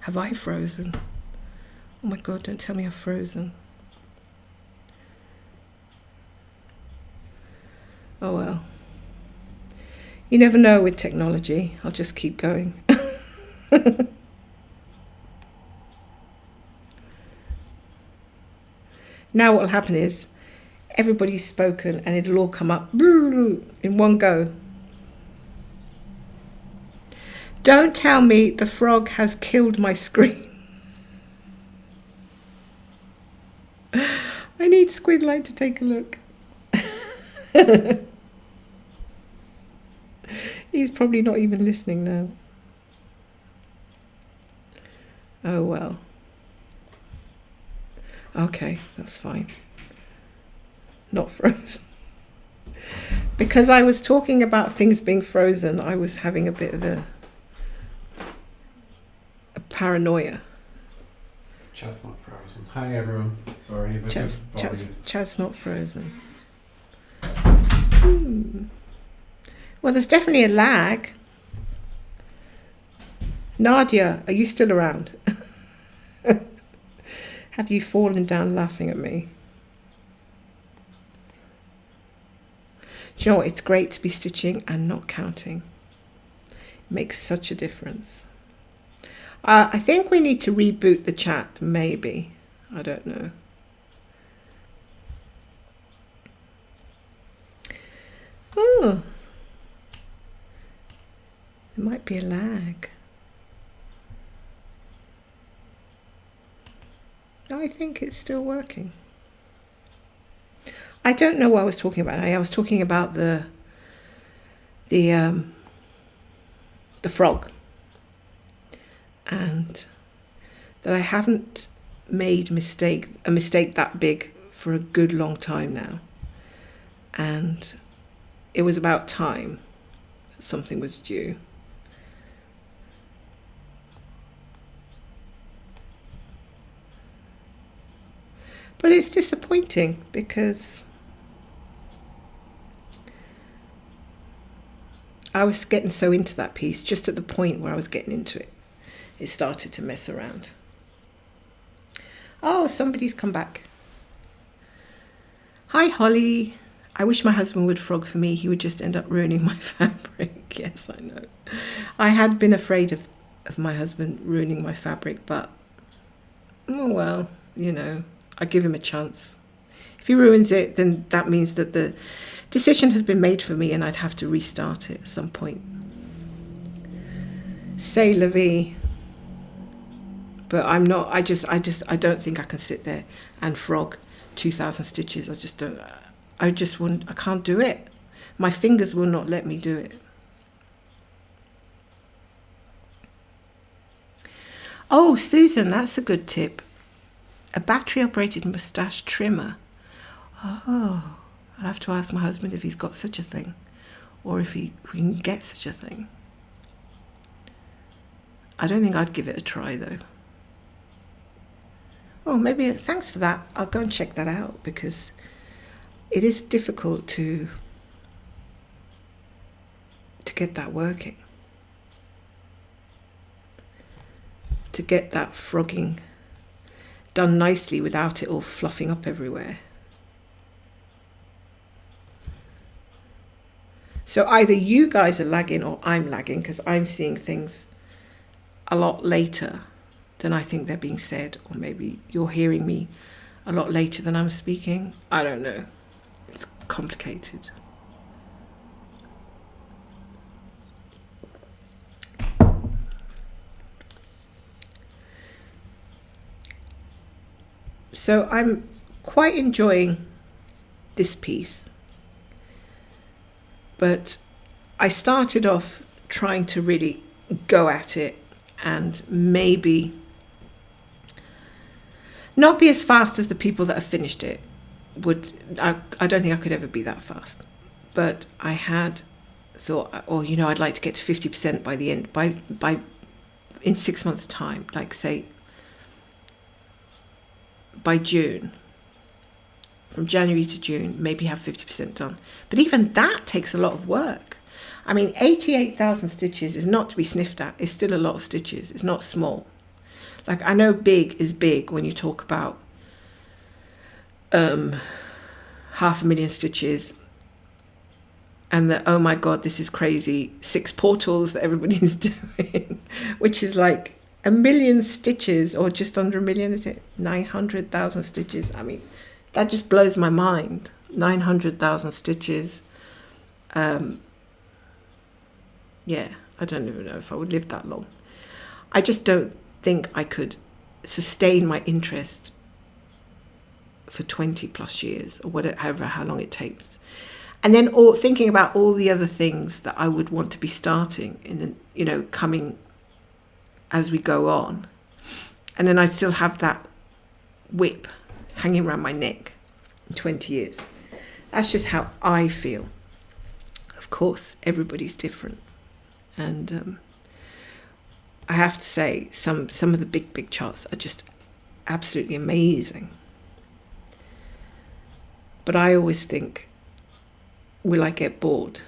Have I frozen? Oh my God, don't tell me I've frozen. Oh well. You never know with technology. I'll just keep going. Now what will happen is everybody's spoken and it'll all come up in one go. Don't tell me the frog has killed my screen. I need Squidlight to take a look. He's probably not even listening now. Oh well. Okay, that's fine. Not frozen. Because I was talking about things being frozen, I was having a bit of a paranoia. Chat's not frozen. Hi everyone. Sorry, but chat's not frozen. Well, there's definitely a lag. Nadia, are you still around? Have you fallen down laughing at me? Do you know what? It's great to be stitching and not counting. It makes such a difference. I think we need to reboot the chat, maybe. I don't know. Oh, there might be a lag. I think it's still working. I don't know what I was talking about. I was talking about the frog, and that I haven't made a mistake that big for a good long time now, and it was about time that something was due. But it's disappointing because I was getting so into that piece, just at the point where I was getting into it, it started to mess around. Oh, somebody's come back. Hi, Holly. I wish my husband would frog for me. He would just end up ruining my fabric. Yes, I know. I had been afraid of my husband ruining my fabric, but, oh well, you know. I give him a chance. If he ruins it, then that means that the decision has been made for me, and I'd have to restart it at some point. C'est la vie. But I'm not, I don't think I can sit there and frog 2,000 stitches. I can't do it. My fingers will not let me do it. Oh, Susan, that's a good tip. A battery-operated moustache trimmer. Oh, I'll have to ask my husband if he's got such a thing, or if we can get such a thing. I don't think I'd give it a try, though. Oh, maybe, thanks for that. I'll go and check that out, because it is difficult to get that working. To get that frogging done nicely without it all fluffing up everywhere. So either you guys are lagging or I'm lagging, because I'm seeing things a lot later than I think they're being said, or maybe you're hearing me a lot later than I'm speaking. I don't know. It's complicated. So I'm quite enjoying this piece, but I started off trying to really go at it and maybe not be as fast as the people that have finished it would. I don't think I could ever be that fast, but I had thought, I'd like to get to 50% by the end, by in 6 months' time, like say by June, from January to June, maybe have 50% done. But even that takes a lot of work. I mean, 88,000 stitches is not to be sniffed at. It's still a lot of stitches. It's not small. Like, I know big is big when you talk about 500,000 stitches, and that, oh my God, this is crazy, 6 portals that everybody's doing, which is like 1 million stitches, or just under 1 million, is it? 900,000 stitches. I mean, that just blows my mind. 900,000 stitches. Yeah, I don't even know if I would live that long. I just don't think I could sustain my interest for 20 plus years, or whatever, how long it takes. And then thinking about all the other things that I would want to be starting in the, coming as we go on. And then I still have that whip hanging around my neck in 20 years. That's just how I feel. Of course, everybody's different. And I have to say, some of the big charts are just absolutely amazing. But I always think, will I get bored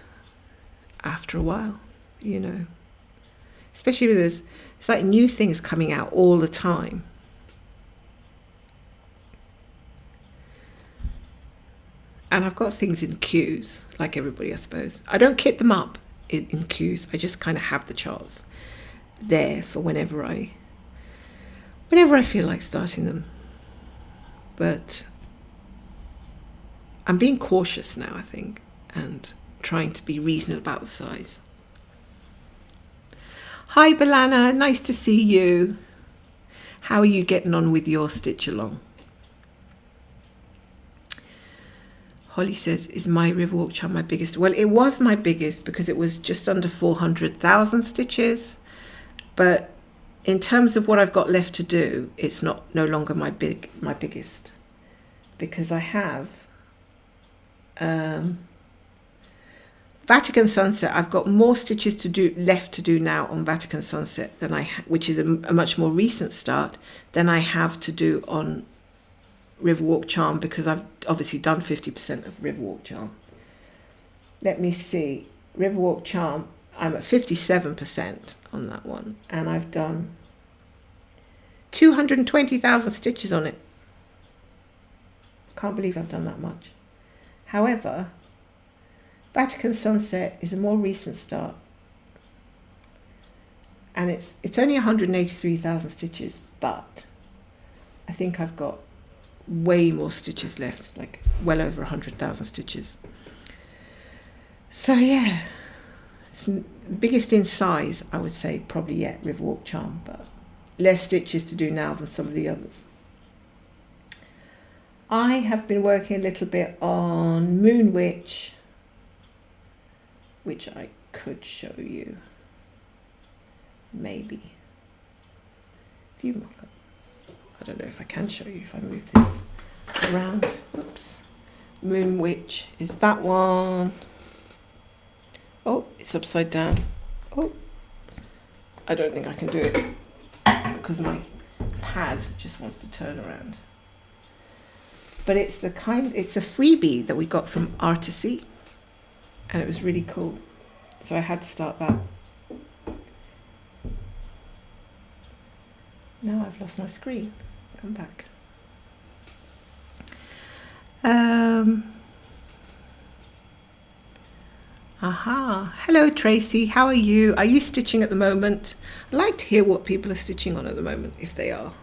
after a while? Especially with this, it's like new things coming out all the time. And I've got things in queues, like everybody, I suppose. I don't kit them up in queues. I just kind of have the charts there for whenever I feel like starting them. But I'm being cautious now, I think, and trying to be reasonable about the size. Hi, Balana, nice to see you. How are you getting on with your stitch along? Holly says, is my Riverwalk charm my biggest? Well, it was my biggest because it was just under 400,000 stitches. But in terms of what I've got left to do, it's no longer my biggest, because I have Vatican Sunset. I've got more stitches left to do now on Vatican Sunset than which is a much more recent start, than I have to do on Riverwalk Charm, because I've obviously done 50% of Riverwalk Charm. Let me see. Riverwalk Charm, I'm at 57% on that one, and I've done 220,000 stitches on it. Can't believe I've done that much. However, Vatican Sunset is a more recent start, and it's only 183,000 stitches, but I think I've got way more stitches left, like well over 100,000 stitches. So yeah, it's biggest in size, I would say, probably yet Riverwalk Charm, but less stitches to do now than some of the others. I have been working a little bit on Moon Witch, which I could show you, maybe. If you mock up, I don't know if I can show you if I move this around. Oops. Moon Witch is that one. Oh, it's upside down. Oh, I don't think I can do it because my pad just wants to turn around. But it's a freebie that we got from Artisy, and it was really cool. So I had to start that. Now I've lost my screen. Come back. Hello Tracy, how are you? Are you stitching at the moment? I'd like to hear what people are stitching on at the moment, if they are.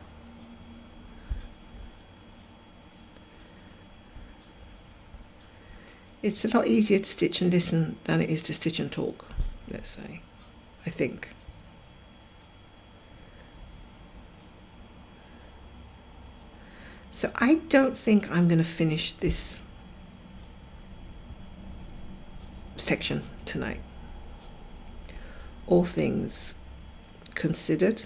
It's a lot easier to stitch and listen than it is to stitch and talk, let's say, I think. So I don't think I'm going to finish this section tonight. All things considered.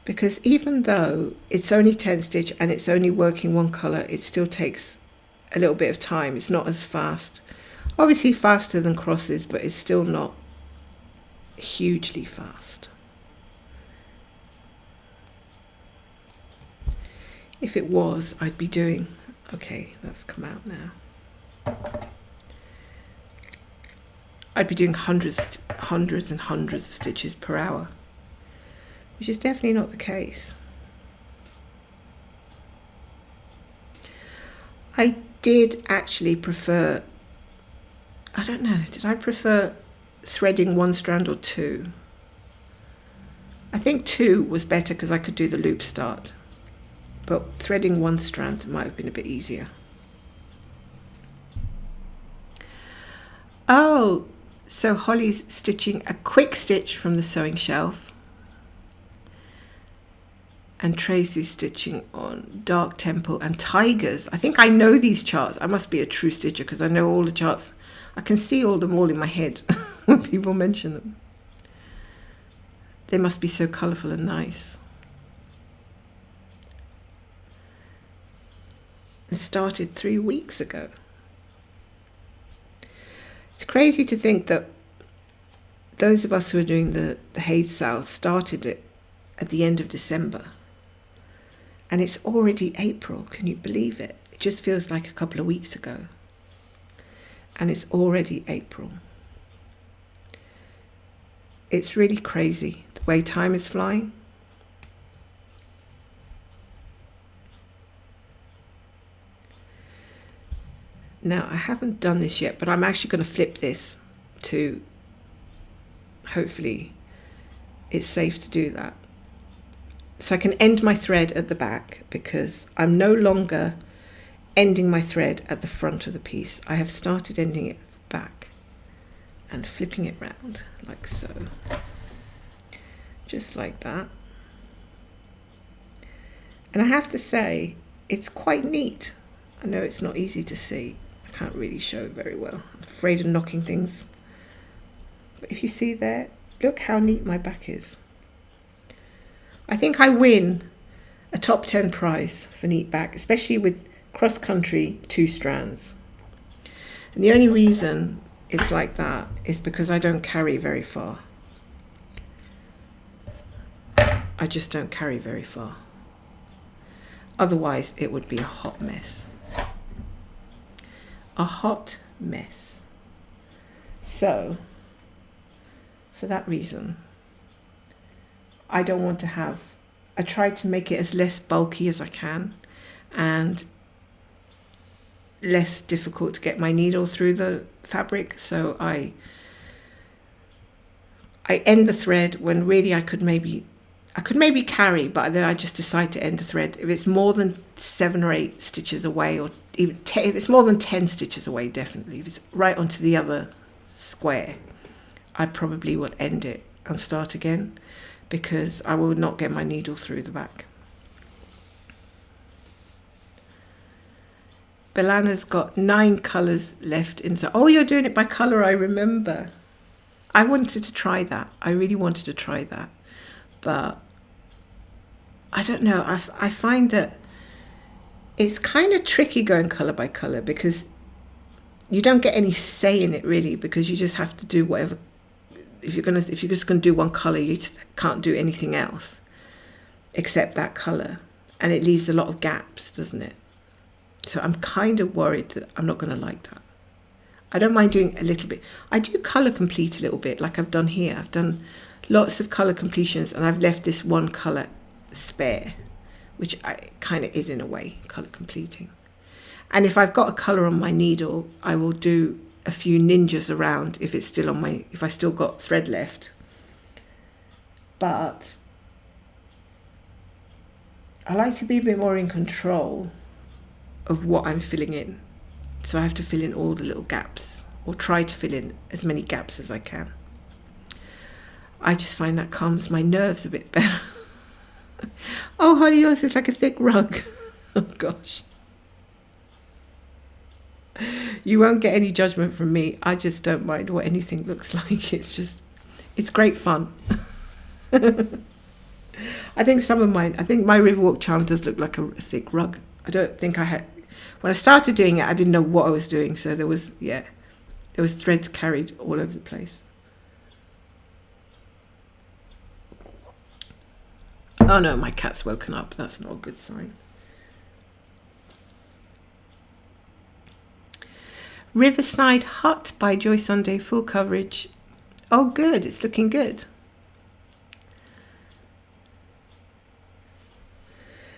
Because even though it's only 10 stitch and it's only working one colour, it still takes a little bit of time. It's not as fast. Obviously faster than crosses, but it's still not hugely fast. If it was, I'd be doing... Okay, that's come out now. I'd be doing hundreds and hundreds of stitches per hour, which is definitely not the case. I did actually prefer, I don't know, did I prefer threading one strand or two? I think two was better because I could do the loop start, but threading one strand might have been a bit easier. Oh, so Holly's stitching a quick stitch from the sewing shelf, and Tracy's stitching on Dark Temple and Tigers. I think I know these charts. I must be a true stitcher because I know all the charts. I can see them all in my head when people mention them. They must be so colourful and nice. It started 3 weeks ago. It's crazy to think that those of us who are doing the HAED SAL started it at the end of December. And it's already April, can you believe it? It just feels like a couple of weeks ago. And it's already April. It's really crazy the way time is flying. Now, I haven't done this yet, but I'm actually going to flip this to, hopefully, it's safe to do that. So I can end my thread at the back because I'm no longer ending my thread at the front of the piece. I have started ending it at the back and flipping it round like so. Just like that. And I have to say, it's quite neat. I know it's not easy to see. I can't really show very well. I'm afraid of knocking things. But if you see there, look how neat my back is. I think I win a top 10 prize for neat back, especially with cross country 2 strands. And the only reason it's like that is because I don't carry very far. I just don't carry very far. Otherwise, it would be a hot mess. A hot mess. So, for that reason, I don't want to have... I tried to make it as less bulky as I can and less difficult to get my needle through the fabric. So I end the thread when really I could maybe carry, but then I just decide to end the thread if it's more than 7 or 8 stitches away, or even if it's more than 10 stitches away, definitely. If it's right onto the other square, I probably will end it and start again, because I will not get my needle through the back. Belana's got 9 colours left in. So, oh, you're doing it by colour, I remember. I wanted to try that. I really wanted to try that. But I don't know. I find that it's kind of tricky going colour by colour, because you don't get any say in it really, because you just have to do whatever. If you're just gonna do one colour, you just can't do anything else except that colour, and it leaves a lot of gaps, doesn't it? So I'm kind of worried that I'm not going to like that. I don't mind doing a little bit. I do colour complete a little bit, like I've done here. I've done lots of colour completions, and I've left this one colour spare, which kind of is in a way colour completing. And if I've got a colour on my needle, I will do a few ninjas around if it's still on my, if I still got thread left. But I like to be a bit more in control of what I'm filling in. So I have to fill in all the little gaps, or try to fill in as many gaps as I can. I just find that calms my nerves a bit better. Oh, Holly, yours is like a thick rug. Oh gosh. You won't get any judgment from me. I just don't mind what anything looks like. It's great fun. I think my Riverwalk charm does look like a thick rug. I don't think I had, when I started doing it, I didn't know what I was doing. So there was threads carried all over the place. Oh no, my cat's woken up. That's not a good sign. Riverside Hut by Joy Sunday, full coverage. Oh good, it's looking good.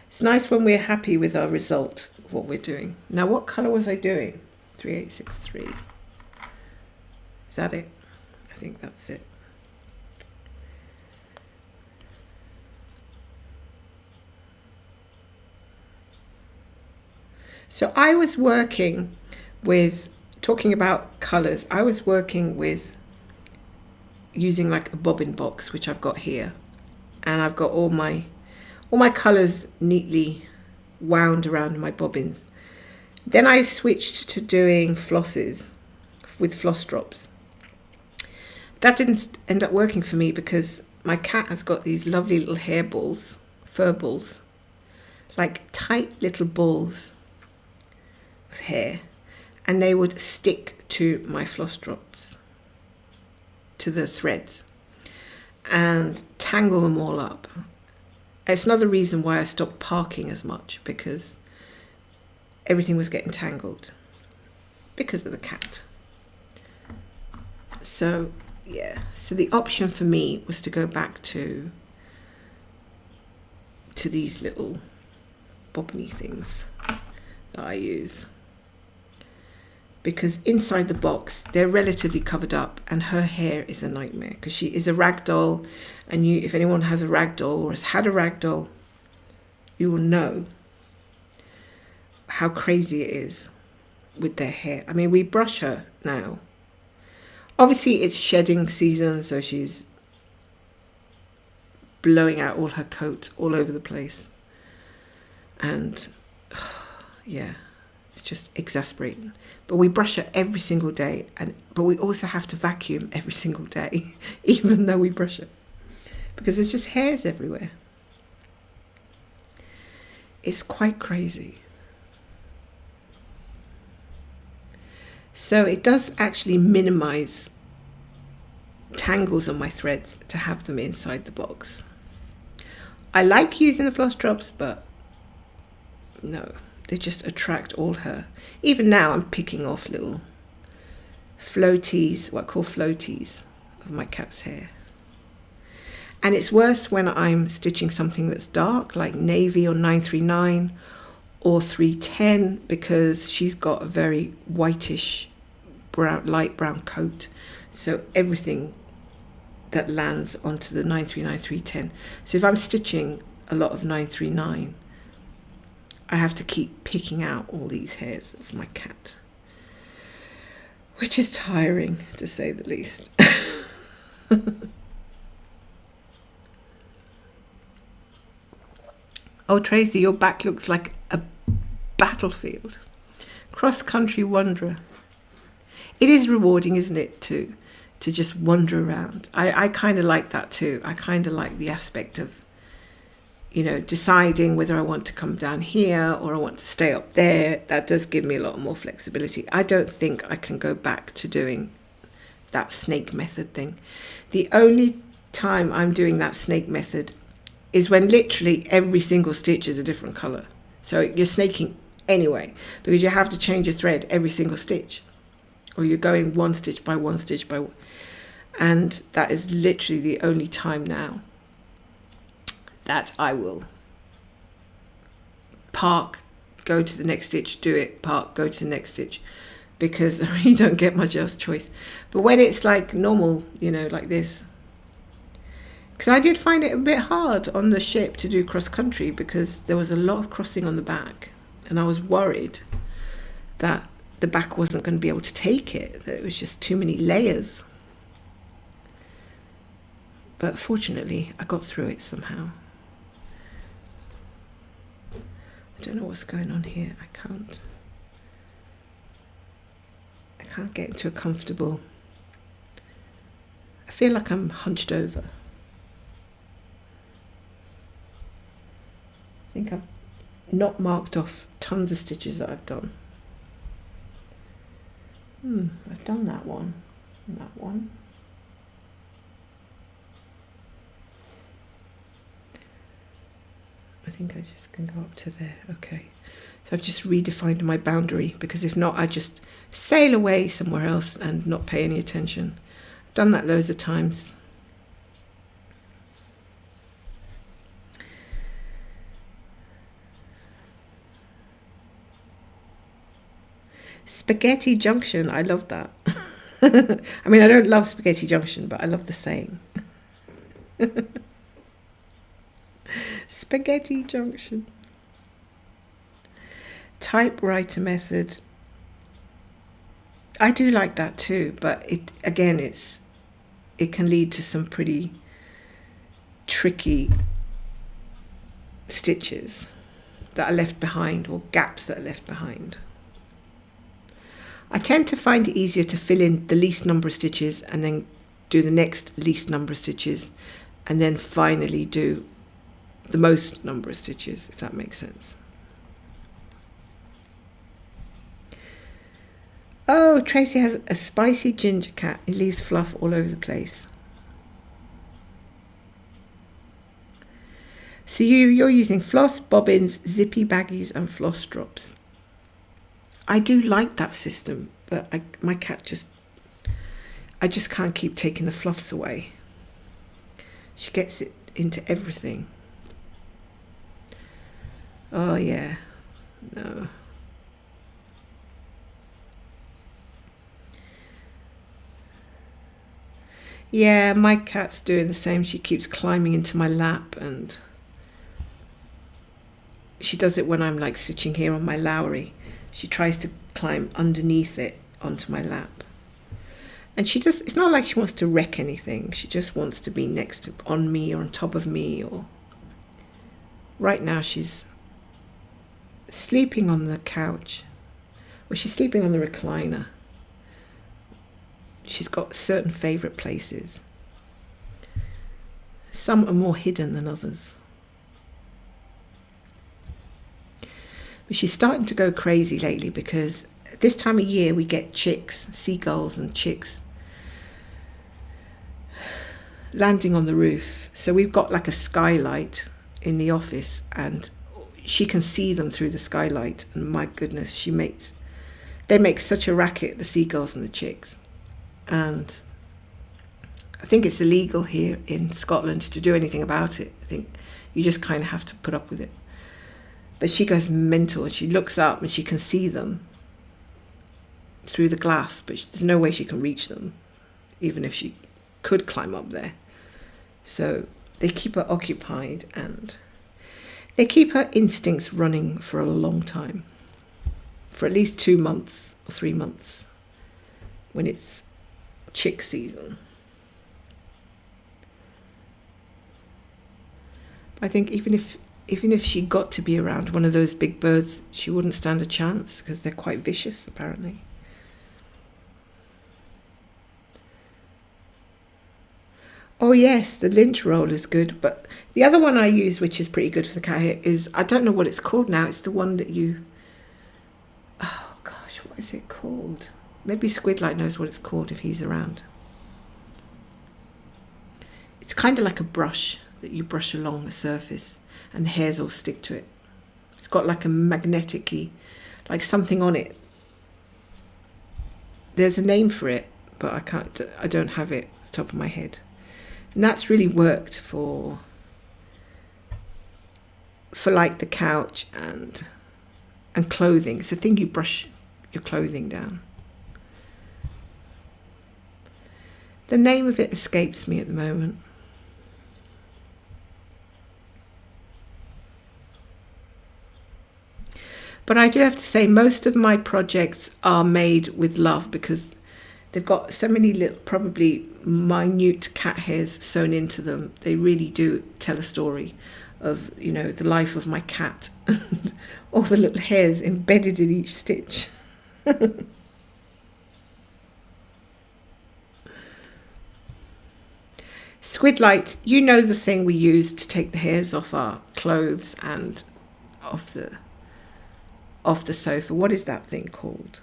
It's nice when we're happy with our result of what we're doing. Now, what colour was I doing? 3863. Is that it? I think that's it. So I was working with, talking about colours, I was working with using like a bobbin box, which I've got here. And I've got all my colours neatly wound around my bobbins. Then I switched to doing flosses with floss drops. That didn't end up working for me because my cat has got these lovely little hair balls, fur balls, like tight little balls of hair, and they would stick to my floss drops, to the threads, and tangle them all up. It's another reason why I stopped parking as much, because everything was getting tangled because of the cat. So yeah, so the option for me was to go back to these little bobbiny things that I use, because inside the box they're relatively covered up, and her hair is a nightmare because she is a rag doll. And if anyone has a rag doll or has had a rag doll, you will know how crazy it is with their hair. I mean, we brush her now. Obviously it's shedding season, so she's blowing out all her coat all over the place, and yeah, it's just exasperating. But we brush her every single day, but we also have to vacuum every single day, even though we brush her, because there's just hairs everywhere. It's quite crazy. So it does actually minimize tangles on my threads to have them inside the box. I like using the floss drops, but no, they just attract all her. Even now I'm picking off little floaties, what I call floaties, of my cat's hair. And it's worse when I'm stitching something that's dark, like navy or 939 or 310, because she's got a very whitish, brown, light brown coat. So everything that lands onto the 939, 310. So if I'm stitching a lot of 939, I have to keep picking out all these hairs of my cat, which is tiring to say the least. Oh, Tracy, your back looks like a battlefield. Cross-country wanderer. It is rewarding, isn't it, to just wander around. I kind of like that too. I kind of like the aspect of, deciding whether I want to come down here or I want to stay up there. That does give me a lot more flexibility. I don't think I can go back to doing that snake method thing. The only time I'm doing that snake method is when literally every single stitch is a different colour. So you're snaking anyway, because you have to change your thread every single stitch, or you're going one stitch by one stitch by one. And that is literally the only time now that I will park, go to the next stitch, do it, park, go to the next stitch, because I really don't get much else choice. But when it's like normal, like this, because I did find it a bit hard on the ship to do cross country, because there was a lot of crossing on the back, and I was worried that the back wasn't going to be able to take it, that it was just too many layers. But fortunately, I got through it somehow. I don't know what's going on here. I can't get into a comfortable. I feel like I'm hunched over. I think I've not marked off tons of stitches that I've done. I've done that one and that one. I think I just can go up to there. Okay. So I've just redefined my boundary, because if not, I just sail away somewhere else and not pay any attention. I've done that loads of times. Spaghetti Junction, I love that. I mean, I don't love Spaghetti Junction, but I love the saying. Spaghetti Junction. Typewriter method. I do like that too, but it can lead to some pretty tricky stitches that are left behind, or gaps that are left behind. I tend to find it easier to fill in the least number of stitches and then do the next least number of stitches, and then finally do the most number of stitches, if that makes sense. Oh, Tracy has a spicy ginger cat. He leaves fluff all over the place. So you're using floss, bobbins, zippy baggies and floss drops. I do like that system, but my cat I just can't keep taking the fluffs away. She gets it into everything. Oh yeah, no. Yeah, my cat's doing the same. She keeps climbing into my lap, and she does it when I'm like sitting here on my Lowry. She tries to climb underneath it onto my lap. And it's not like she wants to wreck anything. She just wants to be on me or on top of me. Or right now she's sleeping on the couch. Well, she's sleeping on the recliner. She's got certain favourite places. Some are more hidden than others. But she's starting to go crazy lately, because this time of year we get chicks, seagulls and chicks, landing on the roof. So we've got like a skylight in the office, and she can see them through the skylight. And my goodness, they make such a racket, the seagulls and the chicks. And I think it's illegal here in Scotland to do anything about it. I think you just kind of have to put up with it. But she goes mental, and she looks up and she can see them through the glass, but there's no way she can reach them, even if she could climb up there. So they keep her occupied, and They keep her instincts running for a long time, for at least 2 months or 3 months when it's chick season. I think even if she got to be around one of those big birds, she wouldn't stand a chance because they're quite vicious, apparently. Oh yes, the lint roll is good, but the other one I use, which is pretty good for the cat hair, is, I don't know what it's called now. It's the one that you, oh gosh, what is it called? Maybe Squidlight knows what it's called if he's around. It's kind of like a brush that you brush along the surface and the hairs all stick to it. It's got like a magnetic-y, like something on it. There's a name for it, but I don't have it at the top of my head. And that's really worked for like the couch and clothing. It's a thing you brush your clothing down. The name of it escapes me at the moment. But I do have to say, most of my projects are made with love because they've got so many little, probably minute cat hairs sewn into them. They really do tell a story of, you know, the life of my cat. All the little hairs embedded in each stitch. Squidlight, you know the thing we use to take the hairs off our clothes and off the sofa. What is that thing called?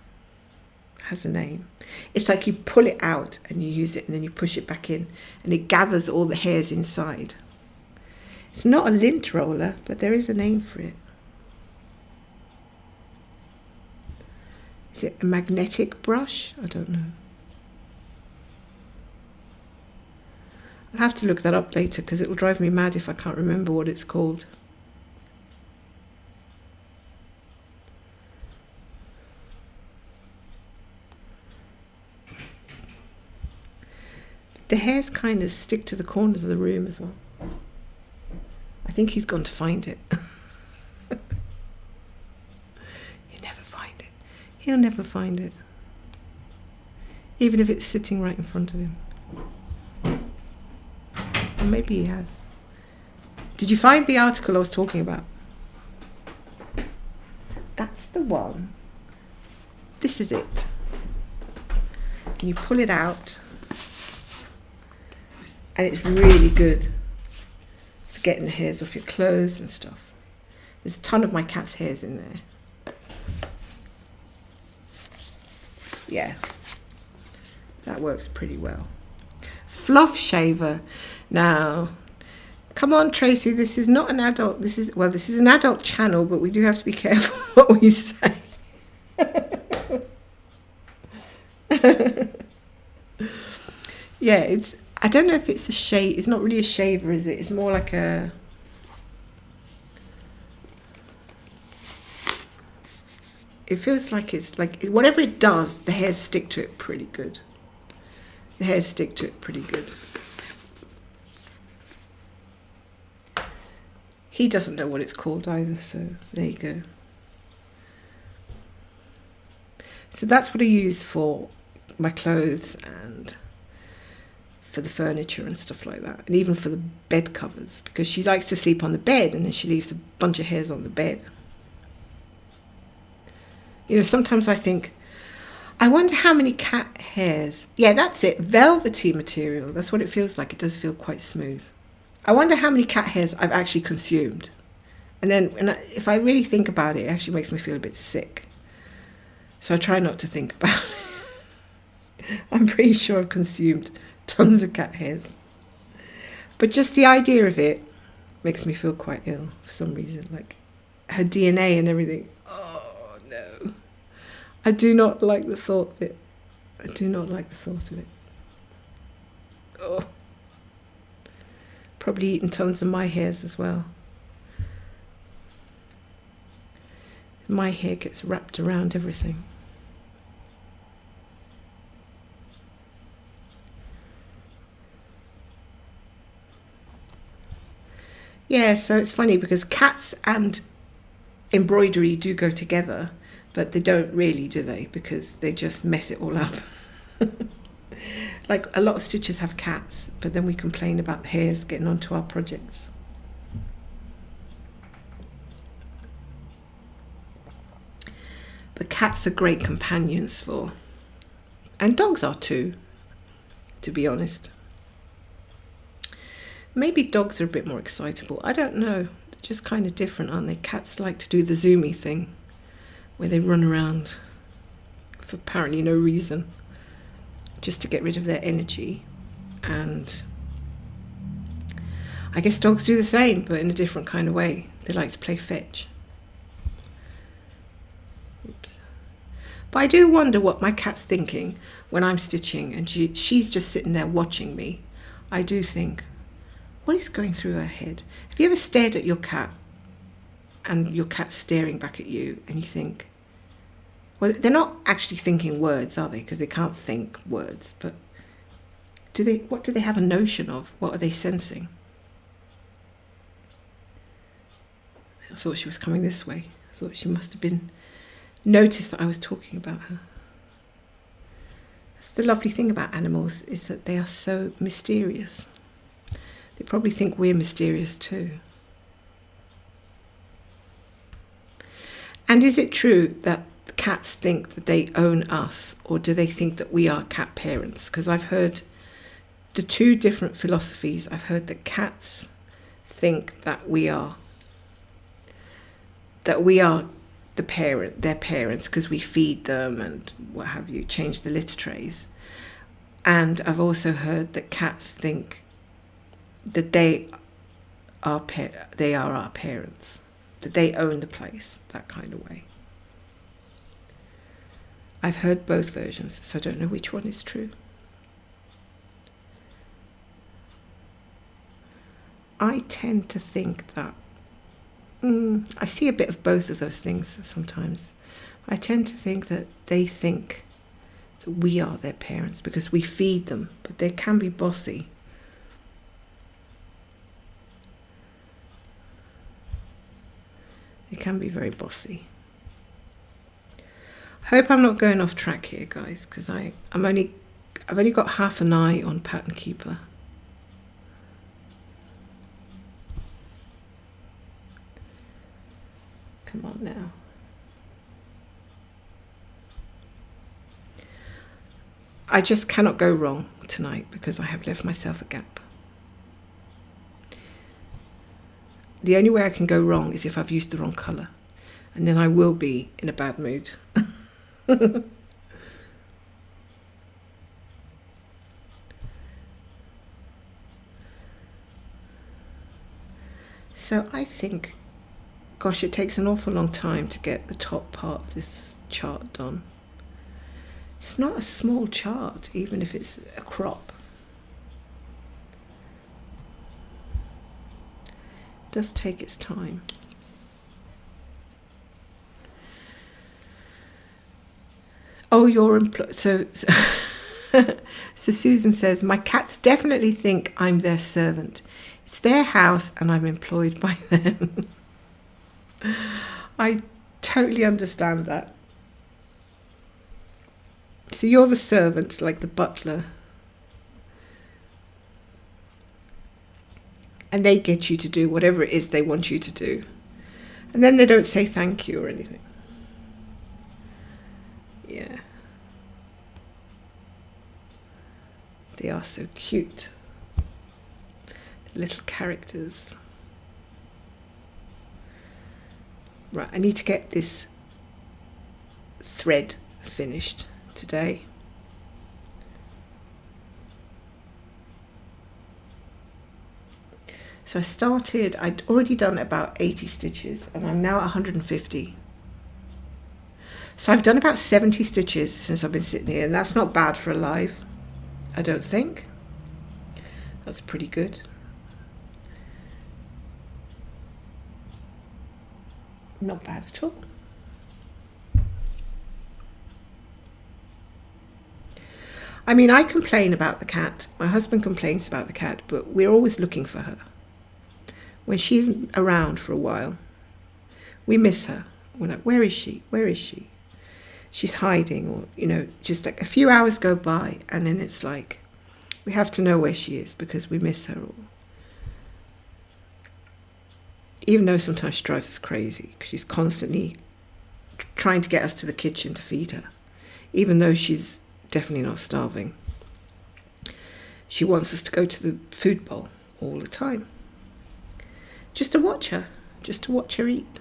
It has a name. It's like you pull it out and you use it and then you push it back in and it gathers all the hairs inside. It's not a lint roller, but there is a name for it. Is it a magnetic brush? I don't know. I'll have to look that up later because it will drive me mad if I can't remember what it's called. The hairs kind of stick to the corners of the room as well. I think he's gone to find it. He'll never find it. He'll never find it. Even if it's sitting right in front of him. Or maybe he has. Did you find the article I was talking about? That's the one. This is it. And you pull it out. And it's really good for getting the hairs off your clothes and stuff. There's a ton of my cat's hairs in there. Yeah, that works pretty well. Fluff shaver. Now, come on, Tracy, this is not an adult, this is an adult channel, but we do have to be careful what we say. Yeah, I don't know if it's a shave. It's not really a shaver, is it? It's more like a... It feels like it's like... Whatever it does, the hairs stick to it pretty good. The hairs stick to it pretty good. He doesn't know what it's called either, so there you go. So that's what I use for my clothes and... for the furniture and stuff like that, and even for the bed covers, because she likes to sleep on the bed and then she leaves a bunch of hairs on the bed. You know, sometimes I think, I wonder how many cat hairs, yeah, that's it, velvety material, that's what it feels like. It does feel quite smooth. I wonder how many cat hairs I've actually consumed. And then if I really think about it, it actually makes me feel a bit sick. So I try not to think about it. I'm pretty sure I've consumed tons of cat hairs. But just the idea of it makes me feel quite ill for some reason. Like her DNA and everything. Oh no. I do not like the thought of it. I do not like the thought of it. Oh. Probably eaten tons of my hairs as well. My hair gets wrapped around everything. Yeah, so it's funny because cats and embroidery do go together, but they don't really, do they? Because they just mess it all up. Like a lot of stitchers have cats, but then we complain about the hairs getting onto our projects. But cats are great companions for, and dogs are too, to be honest. Maybe dogs are a bit more excitable. I don't know. They're just kind of different, aren't they? Cats like to do the zoomy thing, where they run around for apparently no reason, just to get rid of their energy. And I guess dogs do the same, but in a different kind of way. They like to play fetch. Oops. But I do wonder what my cat's thinking when I'm stitching and she's just sitting there watching me. I do think, what is going through her head? Have you ever stared at your cat and your cat's staring back at you and you think, well, they're not actually thinking words, are they? Because they can't think words, but what do they have a notion of? What are they sensing? I thought she was coming this way. I thought she must have been noticed that I was talking about her. That's the lovely thing about animals, is that they are so mysterious. They probably think we're mysterious too. And is it true that the cats think that they own us, or do they think that we are cat parents? Because I've heard the two different philosophies. I've heard that cats think that we are the parent, their parents, because we feed them and what have you, change the litter trays. And I've also heard that cats think that they are our parents, that they own the place, that kind of way. I've heard both versions, so I don't know which one is true. I tend to think that I see a bit of both of those things sometimes. I tend to think that they think that we are their parents because we feed them, but they can be bossy. They can be very bossy. I hope I'm not going off track here, guys, because I've only got half an eye on Pattern Keeper. Come on now. I just cannot go wrong tonight because I have left myself a gap. The only way I can go wrong is if I've used the wrong colour, and then I will be in a bad mood. So I think, gosh, it takes an awful long time to get the top part of this chart done. It's not a small chart, even if it's a crop. It does take its time. Oh, you're employed. So Susan says, my cats definitely think I'm their servant. It's their house and I'm employed by them. I totally understand that. So you're the servant, like the butler. And they get you to do whatever it is they want you to do. And then they don't say thank you or anything. Yeah. They are so cute. The little characters. Right, I need to get this thread finished today. So I started, I'd already done about 80 stitches and I'm now at 150. So I've done about 70 stitches since I've been sitting here, and that's not bad for a live, I don't think. That's pretty good. Not bad at all. I mean, I complain about the cat. My husband complains about the cat, but we're always looking for her. when she isn't around for a while, we miss her. We're like, where is she? Where is she? She's hiding, or, you know, just like a few hours go by and then it's like, we have to know where she is because we miss her. Even though sometimes she drives us crazy because she's constantly trying to get us to the kitchen to feed her, even though she's definitely not starving. She wants us to go to the food bowl all the time, just to watch her eat.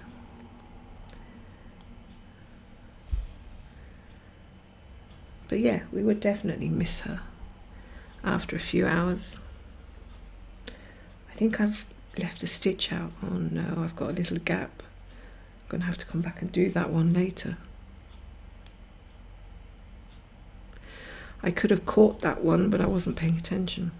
But yeah, we would definitely miss her after a few hours. I think I've left a stitch out. Oh no, I've got a little gap. I'm going to have to come back and do that one later. I could have caught that one, but I wasn't paying attention.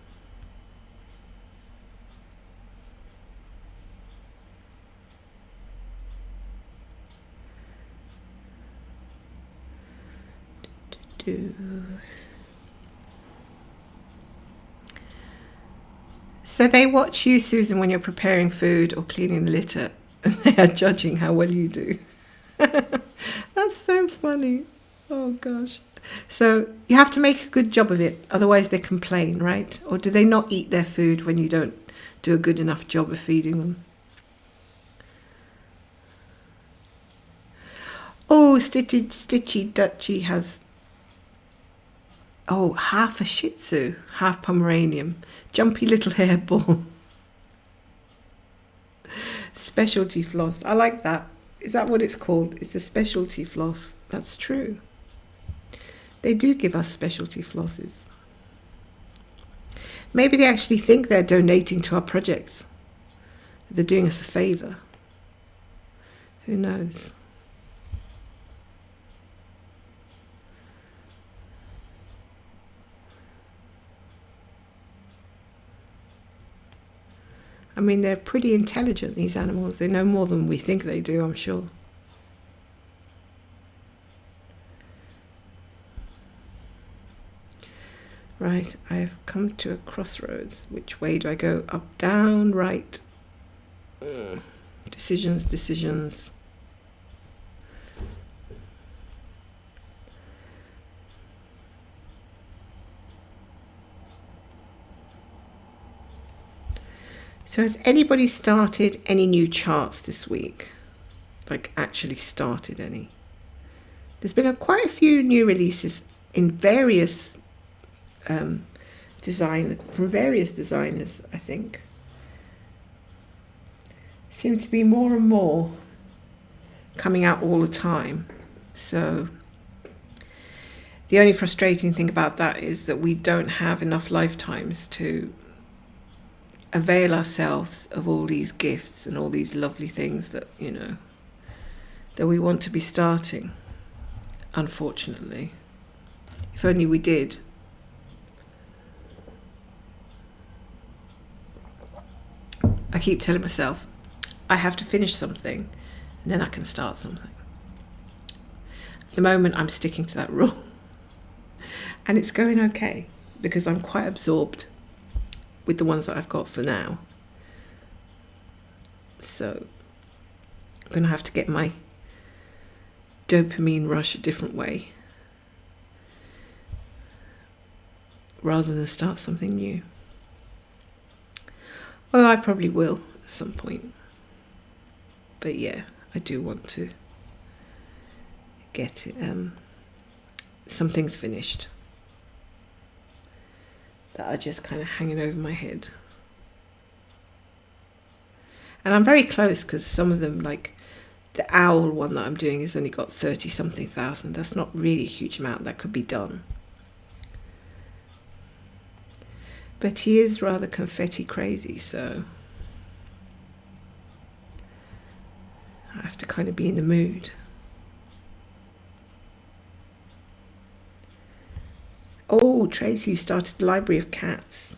So they watch you, Susan, when you're preparing food or cleaning the litter, and they are judging how well you do. That's so funny. Oh gosh. So you have to make a good job of it, otherwise they complain, right? Or do they not eat their food when you don't do a good enough job of feeding them? Oh, Stitchy Dutchy has half a Shih Tzu, half Pomeranian, jumpy little hairball. Specialty floss. I like that. Is that what it's called? It's a specialty floss. That's true. They do give us specialty flosses. Maybe they actually think they're donating to our projects. They're doing us a favour. Who knows? I mean, they're pretty intelligent, these animals. They know more than we think they do, I'm sure. Right, I've come to a crossroads. Which way do I go? Up, down, right? Decisions. So has anybody started any new charts this week? Like actually started any? There's been quite a few new releases in various from various designers, I think. Seem to be more and more coming out all the time. So the only frustrating thing about that is that we don't have enough lifetimes to avail ourselves of all these gifts and all these lovely things that, you know, that we want to be starting, unfortunately. If only we did. I keep telling myself, I have to finish something and then I can start something. At the moment, I'm sticking to that rule. And it's going okay because I'm quite absorbed with the ones that I've got for now. So I'm going to have to get my dopamine rush a different way rather than start something new. Well, I probably will at some point. But yeah, I do want to get some things finished that are just kind of hanging over my head. And I'm very close because some of them, like the owl one that I'm doing, has only got 30-something thousand. That's not really a huge amount that could be done. But he is rather confetti crazy, so I have to kind of be in the mood. Oh, Tracy, you started the Library of Cats.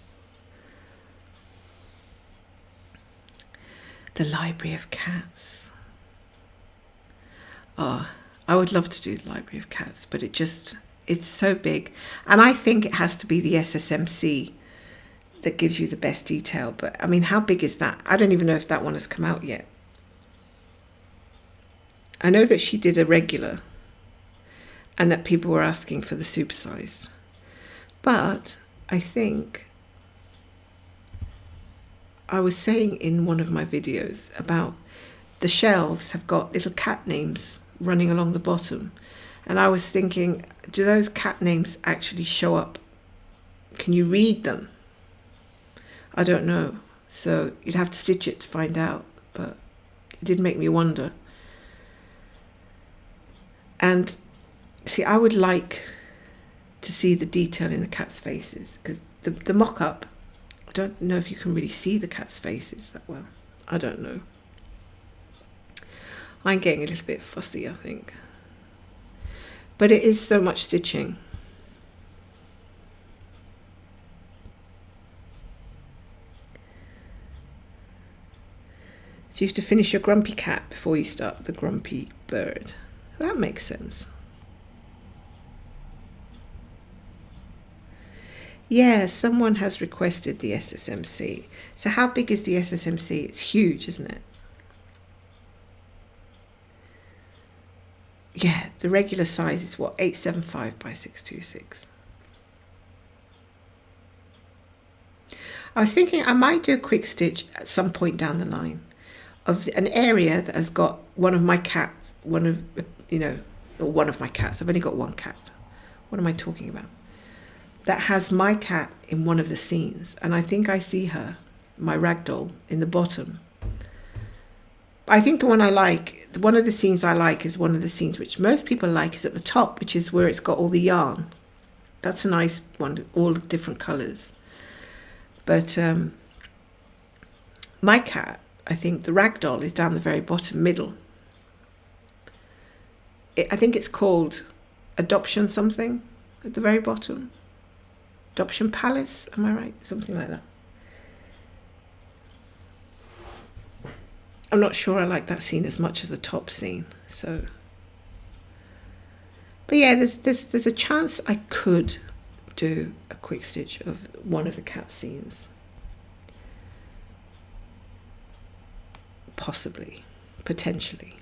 The Library of Cats. Oh, I would love to do the Library of Cats, but it's so big. And I think it has to be the SSMC that gives you the best detail. But I mean, how big is that? I don't even know if that one has come out yet. I know that she did a regular and that people were asking for the supersized. But I think I was saying in one of my videos about the shelves have got little cat names running along the bottom. And I was thinking, do those cat names actually show up? Can you read them? I don't know. So you'd have to stitch it to find out. But it did make me wonder. And see, I would like to see the detail in the cat's faces, because the mock-up, I don't know if you can really see the cat's faces that well. I don't know. I'm getting a little bit fussy, I think. But it is so much stitching. So you have to finish your grumpy cat before you start the grumpy bird. That makes sense. Yeah, someone has requested the SSMC. So how big is the SSMC? It's huge, isn't it? Yeah, the regular size is what, 875 by 626. I was thinking I might do a quick stitch at some point down the line of an area that has got one of my cats, one of my cats. I've only got one cat. What am I talking about? That has my cat in one of the scenes. And I think I see her, my ragdoll, in the bottom. I think the one I like, one of the scenes I like is one of the scenes which most people like is at the top, which is where it's got all the yarn. That's a nice one, all the different colours. But my cat, I think the ragdoll is down the very bottom middle. I think it's called Adoption something at the very bottom. Adoption Palace, am I right? Something like that. I'm not sure I like that scene as much as the top scene. So, but yeah, there's a chance I could do a quick stitch of one of the cat scenes. Possibly, potentially,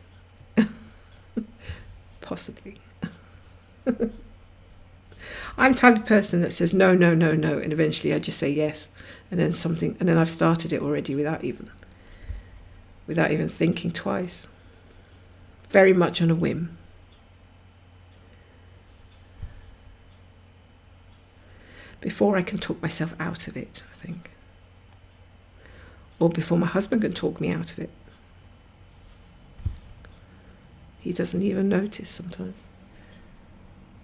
possibly. I'm the type of person that says no, no, no, no, and eventually I just say yes, and then I've started it already without even thinking twice. Very much on a whim. Before I can talk myself out of it, I think. Or before my husband can talk me out of it. He doesn't even notice sometimes.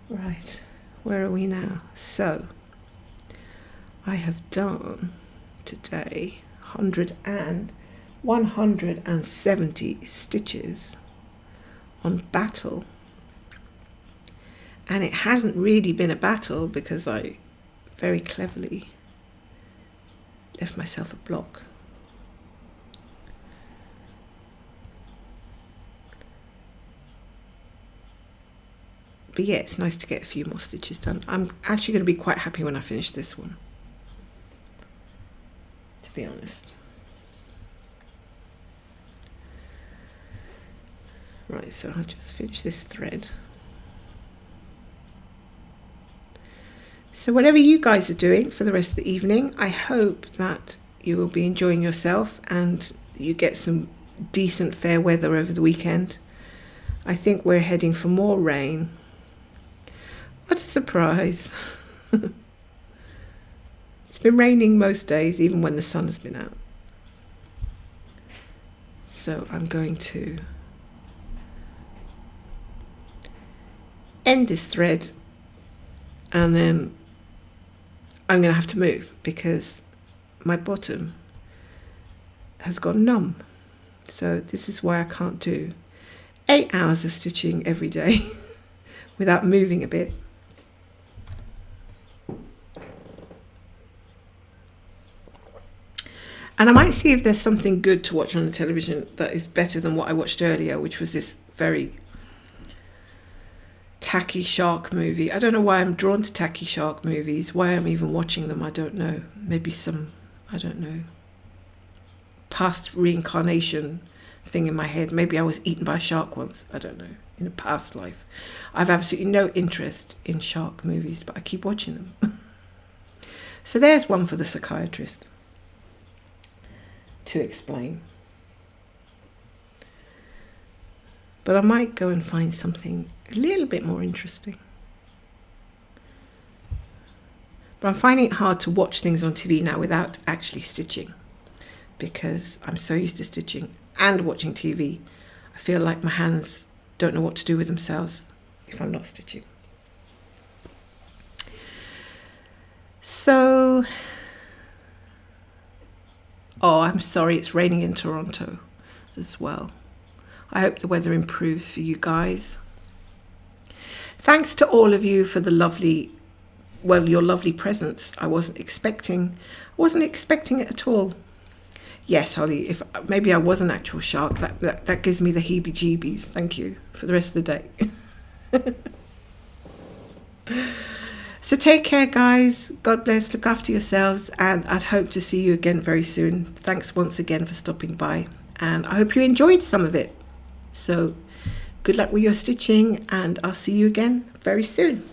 Right, where are we now? So, I have done today 170 stitches on battle. And it hasn't really been a battle because I very cleverly left myself a block. But yeah, it's nice to get a few more stitches done. I'm actually going to be quite happy when I finish this one, to be honest. Right, so I'll just finish this thread. So whatever you guys are doing for the rest of the evening, I hope that you will be enjoying yourself and you get some decent fair weather over the weekend. I think we're heading for more rain. What a surprise. It's been raining most days, even when the sun has been out. So I'm going to end this thread and then I'm going to have to move because my bottom has gone numb. So this is why I can't do 8 hours of stitching every day without moving a bit. And I might see if there's something good to watch on the television that is better than what I watched earlier, which was this very tacky shark movie. I don't know why I'm drawn to tacky shark movies, why I'm even watching them, I don't know. Maybe some, I don't know, past reincarnation thing in my head. Maybe I was eaten by a shark once, I don't know, in a past life. I've absolutely no interest in shark movies, but I keep watching them. So there's one for the psychiatrist to explain. But I might go and find something a little bit more interesting. But I'm finding it hard to watch things on TV now without actually stitching, because I'm so used to stitching and watching TV. I feel like my hands don't know what to do with themselves if I'm not stitching. So, oh, I'm sorry, it's raining in Toronto as well. I hope the weather improves for you guys. Thanks to all of you for the your lovely presents. I wasn't expecting it at all. Yes, Holly, if maybe I was an actual shark, that gives me the heebie-jeebies. Thank you for the rest of the day. So take care, guys. God bless. Look after yourselves, and I'd hope to see you again very soon. Thanks once again for stopping by, and I hope you enjoyed some of it. So good luck with your stitching, and I'll see you again very soon.